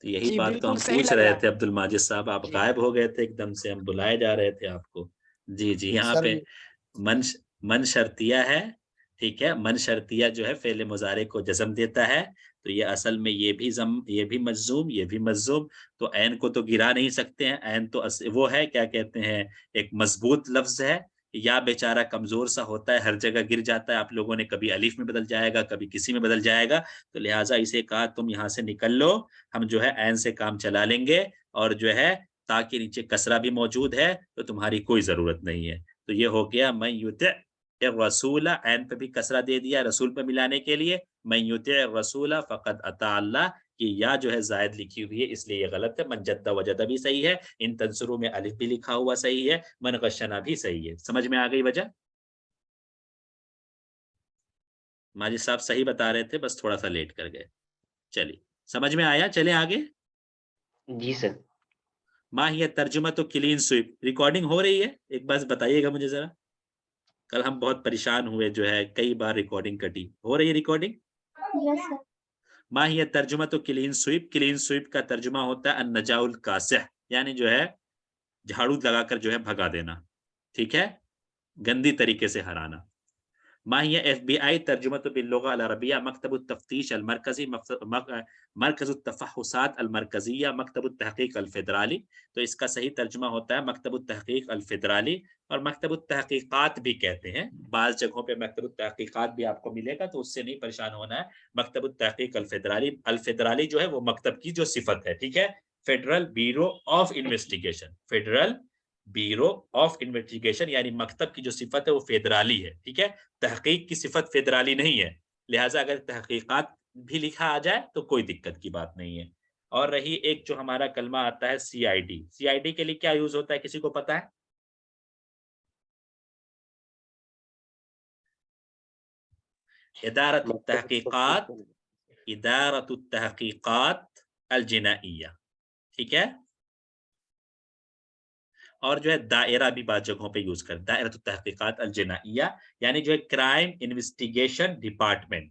تو یہی جی بات تو بالکل ہم صحیح پوچھ لگ رہے رہا تھے ہے. عبد الماجد صاحب، آپ جی غائب ہو گئے تھے ایک دم سے، ہم بلائے جا رہے تھے آپ کو. جی جی یہاں سر پہ من شرطیہ ہے. ٹھیک ہے، من شرطیہ جو ہے فعل مضارع کو جزم دیتا ہے. تو یہ اصل میں یہ بھی مجزوم، یہ بھی مجزوم. تو عین کو تو گرا نہیں سکتے ہیں. عین تو وہ ہے کیا کہتے ہیں، ایک مضبوط لفظ ہے. یا بیچارہ کمزور سا ہوتا ہے، ہر جگہ گر جاتا ہے. آپ لوگوں نے کبھی الف میں بدل جائے گا، کبھی کسی میں بدل جائے گا. تو لہٰذا اسے کہا تم یہاں سے نکل لو، ہم جو ہے عین سے کام چلا لیں گے. اور جو ہے تاکہ نیچے کسرہ بھی موجود ہے تو تمہاری کوئی ضرورت نہیں ہے. تو یہ ہو گیا من یطع الرسول، عین پہ بھی کسرہ دے دیا رسول پہ ملانے کے لیے. من یطع الرسول فقد اطاع اللہ، یہ یا جو ہے زائد لکھی ہوئی ہے اس لیے یہ غلط ہے. من جد وجد بھی صحیح ہے، ان تنصروا میں الف بھی لکھا ہوا صحیح ہے، من غشنا بھی صحیح ہے. سمجھ میں آ گئی وجہ؟ ماجد صاحب صحیح بتا رہے تھے، بس تھوڑا سا لیٹ کر گئے. چلیے سمجھ میں آیا، چلیں آگے. جی سر. ما ہی ترجمہ تو کلین سویپ. ریکارڈنگ ہو رہی ہے؟ ایک بات بتائیے گا مجھے ذرا. کل ہم بہت پریشان ہوئے، جو ہے کئی بار ریکارڈنگ کٹی. ہو رہی ہے ریکارڈنگ؟ یس سر. ما ہی ترجمہ تو کلین سویپ. کلین سویپ کا ترجمہ ہوتا ہے النجاء الکاسح، یعنی جو ہے جھاڑو لگا کر جو ہے بھگا دینا. ٹھیک ہے، گندی طریقے سے ہرانا. ما ہی FBI ترجمہ تو باللغہ العربیہ مکتب التفتیش المرکزی، مرکز التفحصات المرکزیہ، مکتب التحقیق الفیدرالی. تو اس کا صحیح ترجمہ ہوتا ہے مکتب التحقیق الفیدرالی، اور مکتب التحقیقات بھی کہتے ہیں. بعض جگہوں پہ مکتب التحقیقات بھی آپ کو ملے گا، تو اس سے نہیں پریشان ہونا ہے. مکتب التحقیق الفیدرالی. الفیدرالی جو ہے وہ مکتب کی جو صفت ہے. ٹھیک ہے، federal bureau of investigation. Federal bureau of investigation یعنی مکتب کی جو صفت ہے وہ فیدرالی ہے. ٹھیک ہے، تحقیق کی صفت فیدرالی نہیں ہے. لہٰذا اگر تحقیقات بھی لکھا آ جائے تو کوئی دقت کی بات نہیں ہے. اور رہی ایک جو ہمارا کلمہ آتا ہے CID. CID کے لیے کیا یوز ہوتا ہے، کسی کو پتا ہے؟ ادارت التحقیقات، ادارت التحقیقات الجنائیہ. ٹھیک ہے، اور جو ہے دائرہ بھی بعض جگہوں پہ یوز کر، دائرۃ التحقیقات الجنائیہ یعنی جو ہے crime investigation department.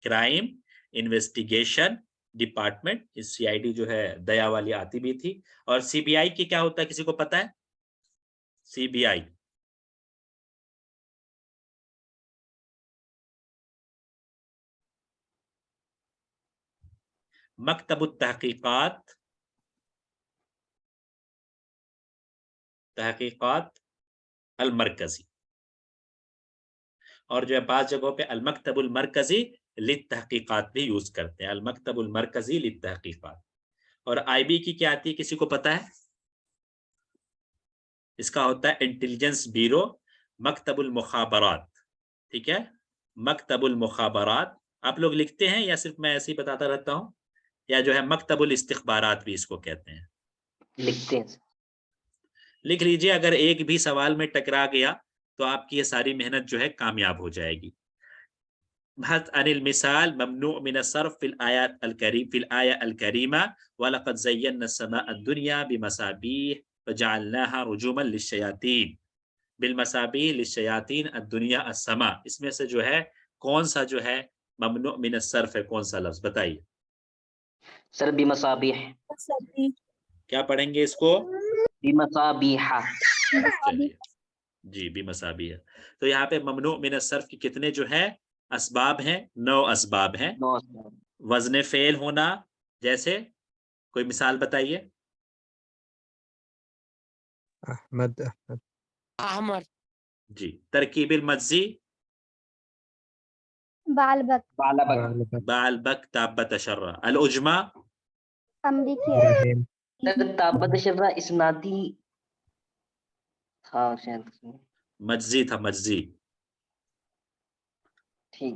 Crime investigation department. اس CID جو ہے دیا والی آتی بھی تھی. اور CBI کی کیا ہوتا ہے، کسی کو پتا ہے؟ CBI مکتب التحقیقات، تحقیقات المرکزی. اور جو ہے بعض جگہوں پہ المکتب المرکزی للتحقیقات بھی یوز کرتے ہیں. المکتب المرکزی للتحقیقات. اور IB کی کیا آتی ہے، کسی کو پتا ہے؟ اس کا ہوتا ہے انٹیلیجنس بیورو، مکتب المخابرات. ٹھیک ہے، مکتب المخابرات. آپ لوگ لکھتے ہیں یا صرف میں ایسے ہی بتاتا رہتا ہوں؟ یا جو ہے مکتب الاستخبارات بھی اس کو کہتے ہیں. لکھتے ہیں. لکھ لیجئے، اگر ایک بھی سوال میں ٹکرا گیا تو آپ کی یہ ساری محنت جو ہے کامیاب ہو جائے گی. بحث عن المثال ممنوع من الصرف في الآيات الكريم في الآية الكريمة ولقد زينا السماء الدنيا بمصابيح وجعلناها رجوما للشياطين. بالمصابيح للشياطين الدنيا السماء. اس میں سے جو ہے کون سا جو ہے ممنوع من الصرف ہے، کون سا لفظ بتائیے؟ سر بمصابیح. کیا پڑھیں گے اس کو؟ بمصابیح. جی بمصابیح. تو یہاں پہ ممنوع من الصرف کی کتنے جو ہے اسباب ہیں؟ 9 اسباب ہیں. وزن فعل ہونا، جیسے کوئی مثال بتائیے. احمد. احمد. جی. ترکیب المجزی، بالبک. بالبک تابت شرہ. العجمہ، امریکی. تابت شرہ اسنادی تھا شاید. مجزی تھا، مجزی. ٹھیک.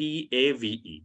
PAVE।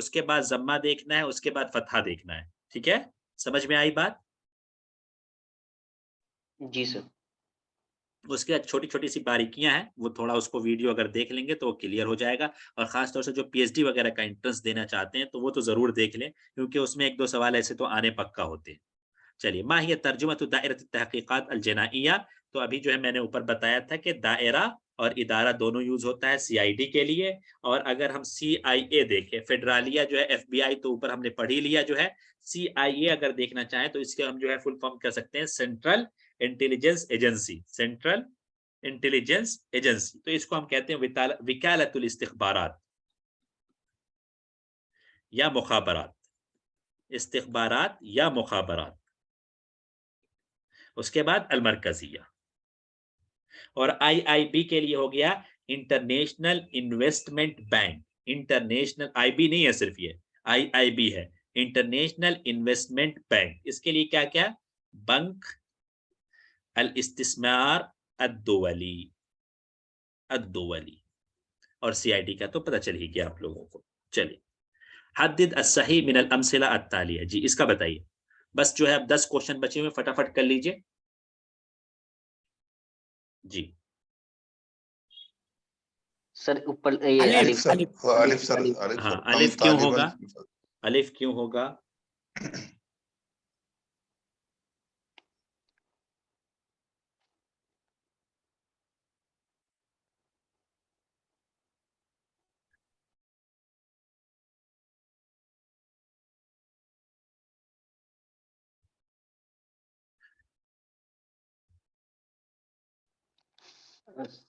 اس کے بعد ضمہ دیکھنا ہے، اس کے بعد فتحہ دیکھنا ہے. ٹھیک ہے، سمجھ میں آئی بات؟ جی سر. اس کے بعد چھوٹی چھوٹی سی باریکیاں ہیں، وہ تھوڑا اس کو ویڈیو اگر دیکھ لیں گے تو وہ کلیئر ہو جائے گا. اور خاص طور سے جو پی ایچ ڈی وغیرہ کا انٹرنس دینا چاہتے ہیں تو وہ تو ضرور دیکھ لیں، کیونکہ اس میں 1-2 سوال ایسے تو آنے پکا ہوتے ہیں. چلیے، ما ہی ترجمۃ دائرۃ التحقیقات الجنائیہ. تو ابھی جو ہے میں نے اوپر بتایا تھا کہ دائرہ اور ادارہ دونوں یوز ہوتا ہے سی آئی ڈی کے لیے. اور اگر ہم سی آئی اے دیکھیں، فیڈرالیہ جو ہے ایف بی آئی تو اوپر ہم نے پڑھ ہی لیا جو ہے. سی آئی اے اگر دیکھنا چاہیں تو اس کے ہم جو ہے فل فارم کر سکتے ہیں central intelligence agency. Central intelligence agency, تو اس کو ہم کہتے ہیں وکالت الاستخبارات یا مخابرات. استخبارات یا مخابرات. اس کے بعد المرکزیہ. اور آئی آئی بی کے لیے ہو گیا International Investment Bank. International I B نہیں ہے صرف، یہ آئی آئی بی ہے، انٹرنیشنل انویسٹمنٹ بینک. اس کے لیے کیا کیا؟ بنک الاستثمار الدولی. اور سی آئی ڈی کا تو پتہ چل ہی گیا آپ لوگوں کو. چلیے، حدد الصحیح من الامثلہ التالیہ. جی اس کا بتائیے. بس جو ہے اب 10 کوشچن بچے ہوئے، فٹافٹ کر لیجئے. جی سر اوپر یہ الف الف سر، ہاں، کم الف کیوں طالباً ہوگا؟ الف کیوں ہوگا؟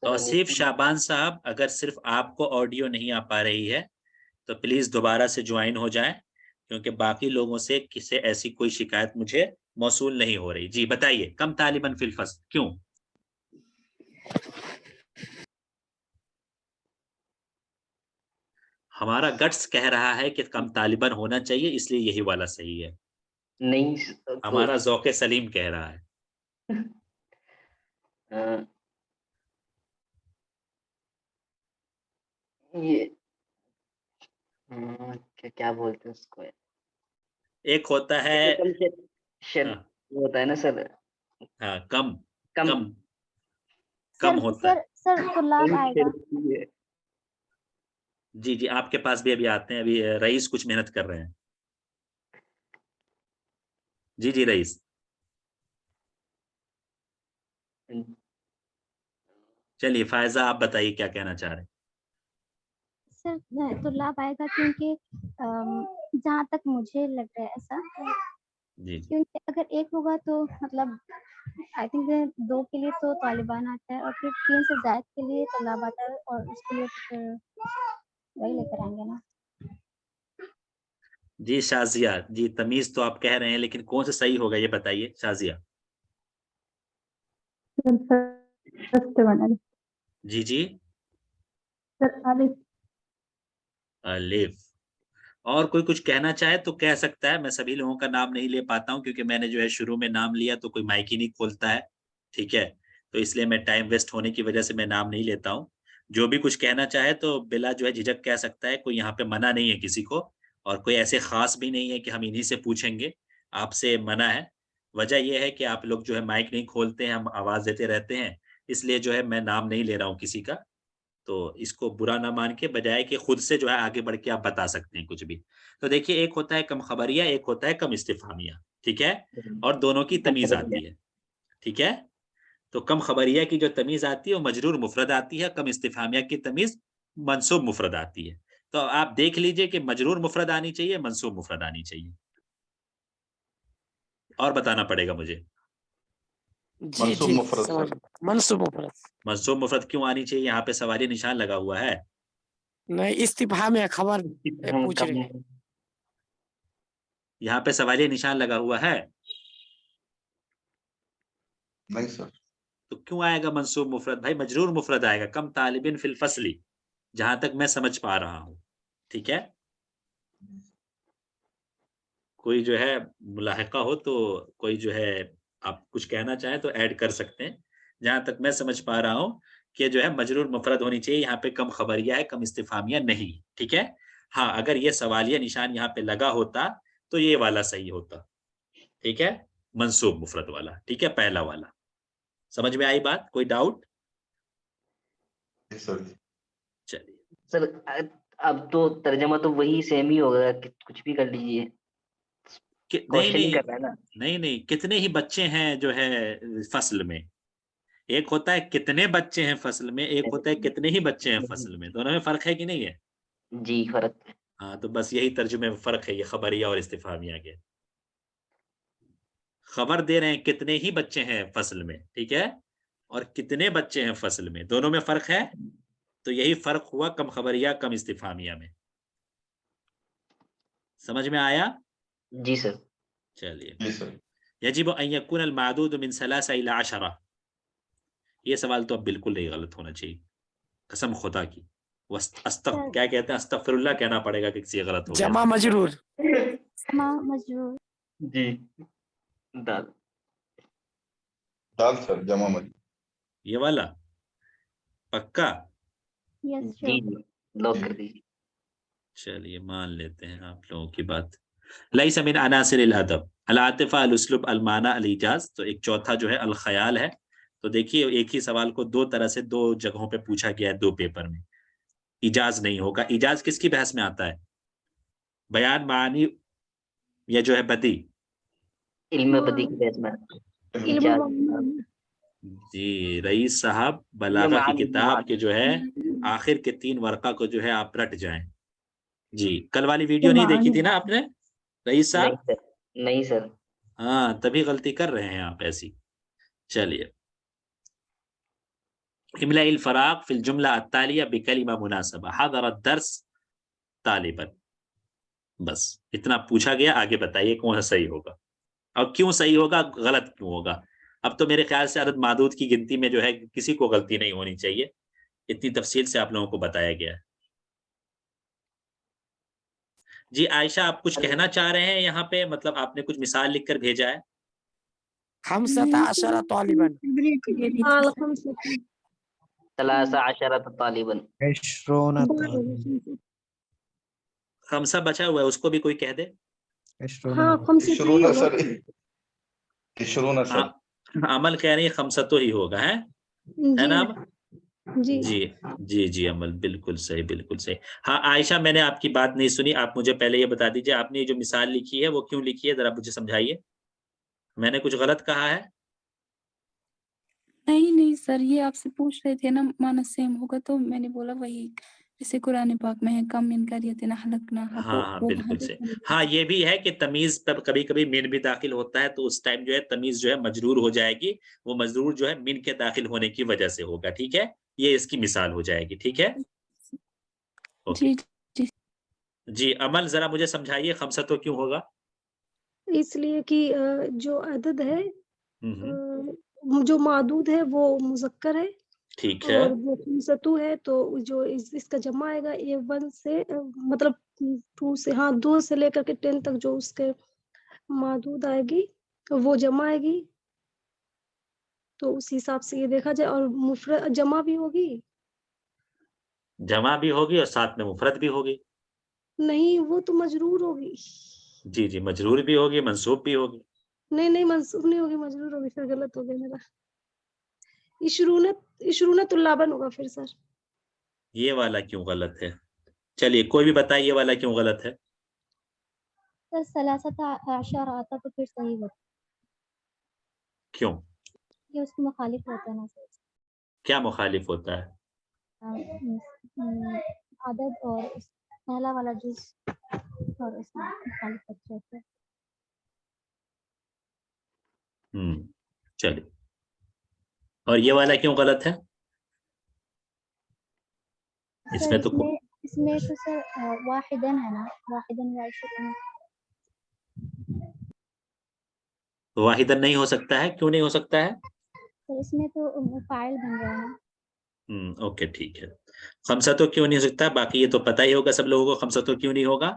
توصیف شعبان صاحب، اگر صرف آپ کو آڈیو نہیں آ پا رہی ہے تو پلیز دوبارہ سے جوائن ہو جائیں، کیونکہ باقی لوگوں سے کسی ایسی کوئی شکایت مجھے موصول نہیں ہو رہی. جی بتائیے، کم طالباً فی الفصل کیوں؟ ہمارا گٹس کہہ رہا ہے کہ کم طالباً ہونا چاہیے، اس لیے یہی والا صحیح ہے. نہیں، ہمارا ذوق سلیم کہہ رہا ہے. یہ کیا بولتے ہیں اس کو؟ ایک ہوتا ہے ہوتا ہے نا سر. ہاں، کم ہوتا ہے. سر طلاب آئے گا. جی جی، آپ کے پاس بھی ابھی آتے ہیں. ابھی رئیس کچھ محنت کر رہے ہیں. جی جی رئیس. چلیے فائزہ، آپ بتائیے کیا کہنا چاہ رہے ہیں. سر طلاب آئے گا، کیونکہ جہاں تک مجھے لگ رہا ہے ایسا، جی کیونکہ اگر ایک ہوگا تو مطلب آئی تھنک 2 کے لیے تو طالبان آتا ہے، اور پھر 3 سے زائد کے لیے طلاب آتا ہے، اور اس کے لیے پھر وہی لے کر آئیں گے نا. جی شازیہ جی، تمیز تو آپ کہہ رہے ہیں، لیکن کون سا صحیح ہوگا یہ بتائیے شازیہ. جی جی الف. اور کوئی کچھ کہنا چاہے تو کہہ سکتا ہے. میں سبھی لوگوں کا نام نہیں لے پاتا ہوں، کیونکہ میں نے جو ہے شروع میں نام لیا تو کوئی مائک ہی نہیں کھولتا ہے. ٹھیک ہے، تو اس لیے میں ٹائم ویسٹ ہونے کی وجہ سے میں نام نہیں لیتا ہوں. جو بھی کچھ کہنا چاہے تو بلا جو ہے جھجک کہہ سکتا ہے. کوئی یہاں پہ منع نہیں ہے کسی کو، اور کوئی ایسے خاص بھی نہیں ہے کہ ہم انہی سے پوچھیں گے. آپ سے منع ہے. وجہ یہ ہے کہ آپ لوگ جو ہے مائک نہیں کھولتے ہیں، ہم آواز دیتے رہتے ہیں، اس لیے جو ہے میں نام نہیں لے رہا ہوں کسی کا. تو اس کو برا نہ مان کے، بجائے کہ خود سے جو ہے آگے بڑھ کے آپ بتا سکتے ہیں کچھ بھی. تو دیکھیے، ایک ہوتا ہے کم خبریہ، ایک ہوتا ہے کم استفہامیہ. ٹھیک ہے، اور دونوں کی تمیز آتی ہے. ٹھیک ہے، تو کم خبریہ کی جو تمیز آتی ہے وہ مجرور مفرد آتی ہے، کم استفہامیہ کی تمیز منصوب مفرد آتی ہے. تو آپ دیکھ لیجئے کہ مجرور مفرد آنی چاہیے، منصوب مفرد آنی چاہیے. اور بتانا پڑے گا مجھے. جی جی منصوب مفرد. منصوب مفرد کیوں آنی چاہیے؟ یہاں پہ سوالی نشان لگا ہوا ہے. نہیں، استفہام ہے، خبر پوچھ رہے ہیں. یہاں پہ سوالیہ نشان لگا ہوا ہے. نہیں سر. تو کیوں آئے گا منصوب مفرد؟ بھائی مجرور مفرد آئے گا، کم طالبین فی الفصل، جہاں تک میں سمجھ پا رہا ہوں. ٹھیک ہے، کوئی جو ہے ملاحقہ ہو تو کوئی جو ہے آپ کچھ کہنا چاہیں تو ایڈ کر سکتے ہیں. جہاں تک میں سمجھ پا رہا ہوں کہ جو ہے مجرور مفرد ہونی چاہیے. یہاں پہ کم خبریہ ہے، کم استفہامیہ نہیں. ٹھیک ہے، ہاں اگر یہ سوالیہ نشان یہاں پہ لگا ہوتا تو یہ والا صحیح ہوتا. ٹھیک ہے, منصوب مفرد والا. ٹھیک ہے, پہلا والا. سمجھ میں آئی بات؟ کوئی ڈاؤٹ؟ چلیے سر اب تو ترجمہ تو وہی سیم ہی ہوگا کہ کچھ بھی کر لیجیے. نہیں نہیں, کتنے ہی بچے ہیں جو ہے فصل میں. ایک ہوتا ہے کتنے بچے ہیں فصل میں, ایک ہوتا ہے کتنے ہی بچے ہیں فصل میں. دونوں میں فرق ہے کہ نہیں ہے؟ جی فرق. ہاں تو بس یہی ترجمے میں فرق ہے, یہ خبریہ اور استفہامیہ کے. خبر دے رہے ہیں کتنے ہی بچے ہیں فصل میں, ٹھیک ہے, اور کتنے بچے ہیں فصل میں, دونوں میں فرق ہے. تو یہی فرق ہوا کم خبریہ کم استفہامیہ میں. سمجھ میں آیا؟ جی سر. چلیے. یجب ان یکون المعدود من 3 الى 10. یہ سوال تو اب بالکل نہیں غلط ہونا چاہیے, قسم خدا کی. کیا کہتے ہیں, استغفر اللہ کہنا پڑے گا کہ کسی غلط ہو گیا. جمع مجرور. جمع مجرور. جی دال سر جمع مجرور. یہ والا پکا؟ یس جی لاک کر دیجیے. چلیے مان لیتے ہیں آپ لوگوں کی بات. لیس من عناصر الادب العاطفہ الاسلوب المعنی الاجاز. تو ایک چوتھا جو ہے الخیال ہے. تو دیکھیے ایک ہی سوال کو دو طرح سے 2 جگہوں پہ پوچھا گیا ہے 2 پیپر میں. ایجاز نہیں ہوگا. ایجاز کس کی بحث میں آتا ہے؟ بیان معنی یا جو ہے بدی؟ علم بدی کی بحث میں. جی رئیس صاحب بلاغہ کی کتاب کے جو ہے آخر کے 3 ورقہ کو جو ہے آپ رٹ جائیں. جی کل والی ویڈیو نہیں دیکھی تھی نا آپ نے رئیس صاحب؟ نہیں سر. ہاں تبھی غلطی کر رہے ہیں آپ ایسی. چلیے. املاء الفراغ فی الجملہ التالیہ بکلمہ مناسبہ حضر الدرس طالبا. بس اتنا پوچھا گیا, آگے بتائیے کون سا صحیح ہوگا اور کیوں صحیح ہوگا, غلط کیوں ہوگا. اب تو میرے خیال سے عدد معدود کی گنتی میں جو ہے کسی کو غلطی نہیں ہونی چاہیے, اتنی تفصیل سے آپ لوگوں کو بتایا گیا ہے. جی عائشہ آپ کچھ کہنا چاہ رہے ہیں یہاں پہ, مطلب آپ نے کچھ مثال لکھ کر بھیجا ہے. 15 طالبا. 13 طالبا. 5 بچا ہوا ہے, اس کو بھی کوئی کہہ دے. عمل کہہ رہی ہے 5 تو ہی ہوگا ہے نا. جی عمل بالکل صحیح, بالکل صحیح. ہاں عائشہ میں نے آپ کی بات نہیں سنی, آپ مجھے پہلے یہ بتا دیجیے آپ نے جو مثال لکھی ہے وہ کیوں لکھی ہے, ذرا مجھے سمجھائیے. میں نے کچھ غلط کہا ہے؟ نہیں سر, یہ آپ سے پوچھ رہے تھے نا معنی سیم ہوگا تو میں نے بولا وہی, جیسے قرآن پاک میں ہے کم من قریۃ اہلکناھا. ہاں بالکل صحیح. ہاں یہ بھی ہے کہ تمیز پر کبھی کبھی من بھی داخل ہوتا ہے, تو اس ٹائم جو ہے تمیز جو ہے مجرور ہو جائے گی. وہ مجرور جو ہے من کے داخل ہونے کی وجہ سے ہوگا. ٹھیک ہے, یہ اس کی مثال ہو جائے گی. ٹھیک ہے جی. عمل ذرا مجھے سمجھائیے 5 تو کیوں ہوگا؟ اس لیے کہ جو عدد ہے جو معدود ہے وہ مذکر ہے. ٹھیک ہے. اور جو 5 ہے تو جو اس کا جمع آئے گا یہ 1 سے مطلب 2 سے, 2 سے لے کر کے 10 تک جو اس کے معدود آئے گی وہ جمع آئے گی. تو اس حساب سے یہ دیکھا جائے. اور مفرد جمع بھی ہوگی, جمع بھی ہوگی اور ساتھ میں مفرد بھی ہوگی. نہیں وہ تو مجرور ہوگی. جی مجرور بھی ہوگی, منصوب بھی ہوگی. نہیں منصوب نہیں ہوگی, مجرور ہوگی. پھر غلط ہو گیا میرا. 20 طلابا ہوگا پھر سر. یہ والا کیوں غلط ہے؟ چلیے کوئی بھی بتائے یہ والا کیوں غلط ہے. سر 13 آتا تو پھر صحیح ہوتا. کیوں؟ یہ اس کے مخالف ہوتا ہے نا سر. کیا مخالف ہوتا ہے؟ عدد اور پہلا والا جز اور اس میں مخالف ہوتا ہے. چلیے. اور یہ والا کیوں غلط ہے؟ اس میں تو سر واحدن ہے نا, واحدن و 20. واحدن نہیں ہو سکتا ہے. کیوں نہیں ہو سکتا ہے؟ سر اس میں تو فاعل بن رہا ہے نا. اوکے ٹھیک ہے. 5 تو کیوں نہیں ہو سکتا, باقی یہ تو پتہ ہی ہوگا سب لوگوں کو 5 تو کیوں نہیں ہوگا.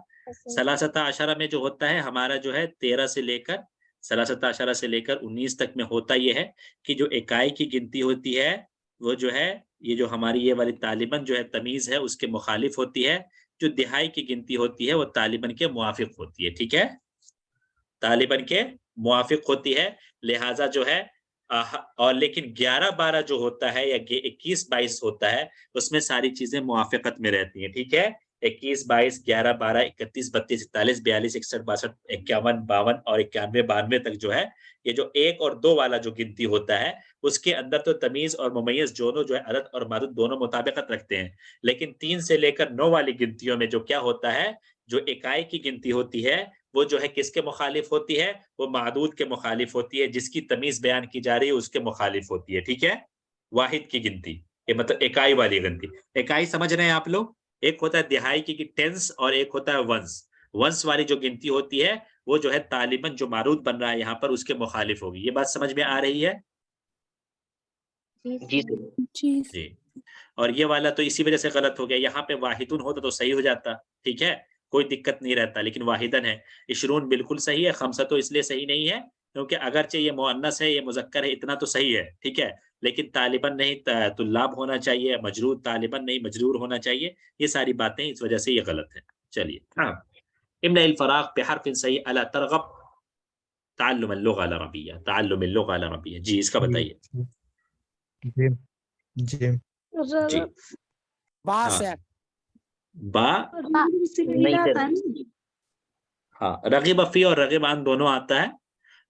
13 میں جو ہوتا ہے ہمارا جو ہے 13 سے لے کر 19 تک میں ہوتا یہ ہے کہ جو اکائی کی گنتی ہوتی ہے وہ جو ہے یہ جو ہماری یہ والی طالباً جو ہے تمیز ہے اس کے مخالف ہوتی ہے. جو دہائی کی گنتی ہوتی ہے وہ طالباً کے موافق ہوتی ہے. ٹھیک ہے, طالباً کے موافق ہوتی ہے. لہٰذا جو ہے اور لیکن 11-12 جو ہوتا ہے یا 21-22 ہوتا ہے اس میں ساری چیزیں موافقت میں رہتی ہیں. ٹھیک ہے, 21, 22, 11, 12, 31, 32, 41, 42, 61, 62, 51, 52 اور 91, 92 تک جو ہے یہ جو 1 اور 2 والا جو گنتی ہوتا ہے اس کے اندر تو تمیز اور ممیز دونوں جو ہے عدد اور مدد دونوں مطابقت رکھتے ہیں. لیکن 3 سے لے کر 9 والی گنتیوں میں جو کیا ہوتا ہے, جو اکائی کی گنتی ہوتی ہے وہ جو ہے کس کے مخالف ہوتی ہے, وہ معدود کے مخالف ہوتی ہے. جس کی تمیز بیان کی جا رہی ہے اس کے مخالف ہوتی ہے. ٹھیک ہے, واحد کی گنتی یہ مطلب اکائی والی گنتی. اکائی سمجھ رہے ہیں آپ لوگ؟ ایک ہوتا ہے دہائی کی ٹینس اور ایک ہوتا ہے ونس. ونس والی جو گنتی ہوتی ہے وہ جو ہے طالباً جو معروض بن رہا ہے یہاں پر اس کے مخالف ہوگی. یہ بات سمجھ میں آ رہی ہے؟ جی جی. اور یہ والا تو اسی وجہ سے غلط ہو گیا. یہاں پہ واحدن ہوتا تو صحیح ہو جاتا. ٹھیک ہے, کوئی دقت نہیں رہتا, لیکن واحدن ہے. 20 بالکل صحیح ہے. 5 تو اس لیے صحیح نہیں ہے کیونکہ اگرچہ یہ مؤنث ہے یہ مذکر ہے اتنا تو صحیح ہے. ٹھیک ہے, لیکن طالباً نہیں طلاب ہونا چاہیے, مجرور طالباً نہیں مجرور ہونا چاہیے. یہ ساری باتیں اس وجہ سے یہ غلط ہے. چلیے ہاں, املا الفراغ بحرف صحیح الا ترغب تعلم اللغة العربية. تعلم اللغة العربية. جی اس کا بتائیے. جیم جیم جی با ہاں سے با نہیں سر, ہاں رغب فی اور رغب عن دونوں آتا ہے.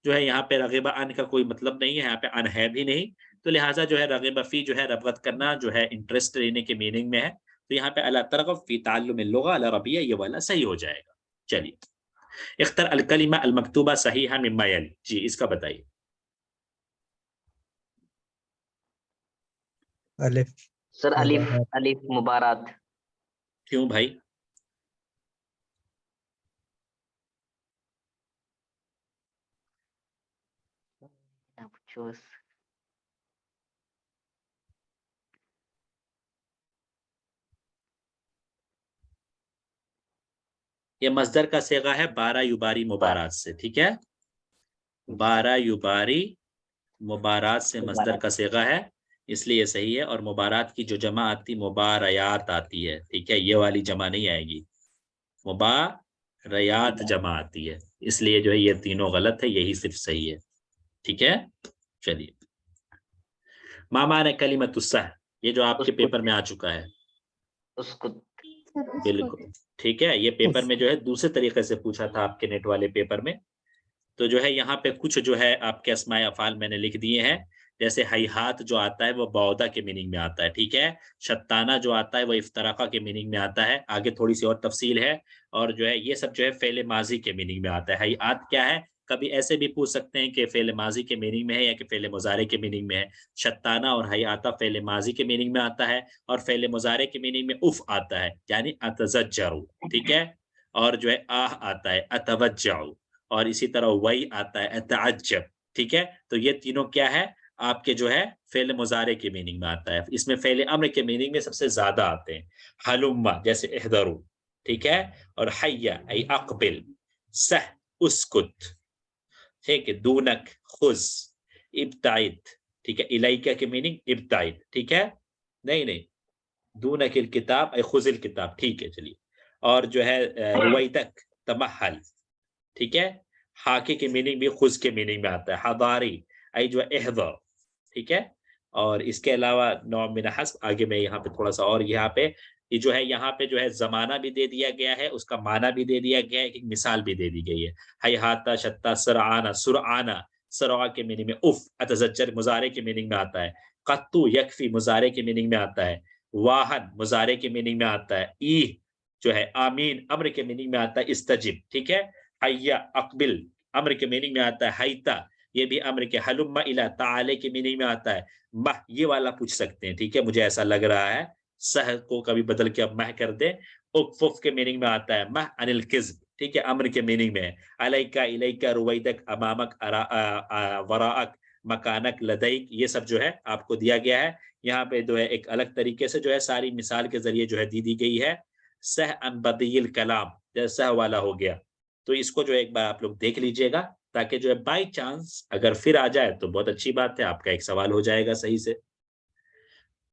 جو ہے یہاں پہ رغب عن کا کوئی مطلب نہیں ہے, یہاں پہ عن ہے بھی نہیں, تو لہٰذا جو ہے رغب فی جو ہے رغبت کرنا جو ہے انٹرسٹ لینے کے میننگ میں ہے. تو یہاں پہ الا ترغب فی تعلم اللغة العربية یہ والا صحیح ہو جائے گا. چلیے اختر الکلمہ المکتوبہ صحیحا مما یلی. جی اس کا بتائیے. الف سر الف مبارات. الف مبارات. کیوں بھائی؟ یہ مصدر کا صیغہ ہے 12 یباری مبارات سے. ٹھیک ہے, 12 یباری مبارات سے مصدر کا صیغہ ہے, اس لیے یہ صحیح ہے. اور مبارات کی جو جمع آتی مباریات آتی ہے. ٹھیک ہے, یہ والی جمع نہیں آئے گی, مباریات جمع آتی ہے, اس لیے جو ہے یہ تینوں غلط ہے, یہی صرف صحیح ہے. ٹھیک ہے, چلیے. ما معنی کلمۃ السہو, یہ جو آپ کے پیپر میں آ چکا ہے. بالکل ٹھیک ہے, یہ پیپر میں جو ہے دوسرے طریقے سے پوچھا تھا آپ کے نیٹ والے پیپر میں. تو جو ہے یہاں پہ کچھ جو ہے آپ کے اسماء افعال میں نے لکھ دیے ہیں. جیسے ہیہات جو آتا ہے وہ بعودہ کے میننگ میں آتا ہے. ٹھیک ہے, شتانہ جو آتا ہے وہ افتراقہ کے میننگ میں آتا ہے. آگے تھوڑی سی اور تفصیل ہے. اور جو ہے یہ سب جو ہے فعل ماضی کے میننگ میں آتا ہے. ہیہات کیا ہے, کبھی ایسے بھی پوچھ سکتے ہیں کہ فعل ماضی کے میننگ میں ہے یا کہ فعل مضارع کے میننگ میں ہے. شتانہ اور حیاتہ فعل ماضی کے میننگ میں آتا ہے, اور فعل مضارع کے میننگ میں اف آتا ہے, یعنی اتزجر. ٹھیک ہے, اور جو ہے آہ آتا ہے اتوجع, اور اسی طرح وئی آتا ہے اتعجب. ٹھیک ہے, تو یہ تینوں کیا ہے آپ کے جو ہے فعل مضارع کے میننگ میں آتا ہے. اس میں فعل امر کے میننگ میں سب سے زیادہ آتے ہیں. حلما جیسے احذروا. ٹھیک ہے, اور حیا ای اقبل, سہ اسکت. ٹھیک ہے, دونک خذ, ابتعد. ٹھیک ہے, الیکہ کے میننگ ابتعد. ٹھیک ہے, نہیں دونک الکتاب ای خذ الکتاب. ٹھیک ہے, چلیے. اور جو ہے رویدک تمحل. ٹھیک ہے, حاکے کے میننگ بھی خذ کے میننگ میں آتا ہے. حضاری ای جو ہے احذر. ٹھیک ہے, اور اس کے علاوہ نوع من حسب, آگے میں یہاں پہ تھوڑا سا اور یہاں پہ یہ جو ہے یہاں پہ جو ہے زمانہ بھی دے دیا گیا ہے, اس کا معنی بھی دے دیا گیا ہے, ایک مثال بھی دے دی گئی ہے. حیہاتہ شتہ سرعانہ سرعانہ, سرعا کے میننگ میں اف. اتزجر مضارع کے میننگ میں آتا ہے. قطو یکفی مضارع کے میننگ میں آتا ہے. واہن مضارع کے میننگ میں آتا ہے. ایہ جو ہے آمین امر کے میننگ میں آتا ہے استجب. ٹھیک ہے, حیا اقبل امر کے میننگ میں آتا ہے. حیتا یہ بھی امر کے. حلم الی تعالی کے میننگ میں آتا ہے. مہ یہ والا پوچھ سکتے ہیں. ٹھیک ہے, مجھے ایسا لگ رہا ہے سہ کو کبھی بدل کے اب مہ کر دے. اکفف کے میننگ میں آتا ہے. مہ عن الکذب. ٹھیک ہے, امر کے میننگ میں ہے. علیکہ الیکہ رویدک امامک وراءک مکانک لدیک, یہ سب جو ہے آپ کو دیا گیا ہے. یہاں پہ جو ہے ایک الگ طریقے سے جو ہے ساری مثال کے ذریعے جو ہے دی گئی ہے. سہ ان بدیع الکلام, جیسے سہ والا ہو گیا. تو اس کو جو ایک بار آپ لوگ دیکھ لیجئے گا, تاکہ جو ہے بائی چانس اگر پھر آ جائے تو بہت اچھی بات ہے, آپ کا ایک سوال ہو جائے گا صحیح سے.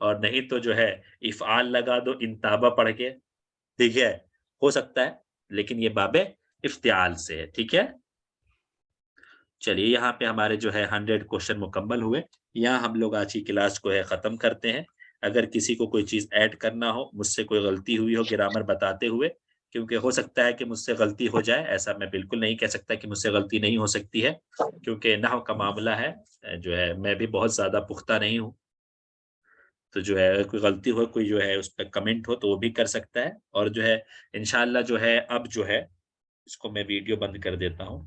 اور نہیں تو جو ہے افعال لگا دو انتابہ پڑھ کے، ٹھیک ہے، ہو سکتا ہے، لیکن یہ باب افتعال سے ہے، ٹھیک ہے۔ چلیے یہاں پہ ہمارے جو ہے 100 کوشچن مکمل ہوئے، یہاں ہم لوگ آج کی کلاس کو ہے ختم کرتے ہیں۔ اگر کسی کو کوئی چیز ایڈ کرنا ہو، مجھ سے کوئی غلطی ہوئی ہو گرامر بتاتے ہوئے، کیونکہ ہو سکتا ہے کہ مجھ سے غلطی ہو جائے، ایسا میں بالکل نہیں کہہ سکتا کہ مجھ سے غلطی نہیں ہو سکتی ہے، کیونکہ نحو کا معاملہ ہے، جو ہے میں بھی بہت زیادہ پختہ نہیں ہوں، تو جو ہے کوئی غلطی ہو، کوئی جو ہے اس پہ کمنٹ ہو تو وہ بھی کر سکتا ہے، اور جو ہے انشاءاللہ جو ہے اب جو ہے اس کو میں ویڈیو بند کر دیتا ہوں۔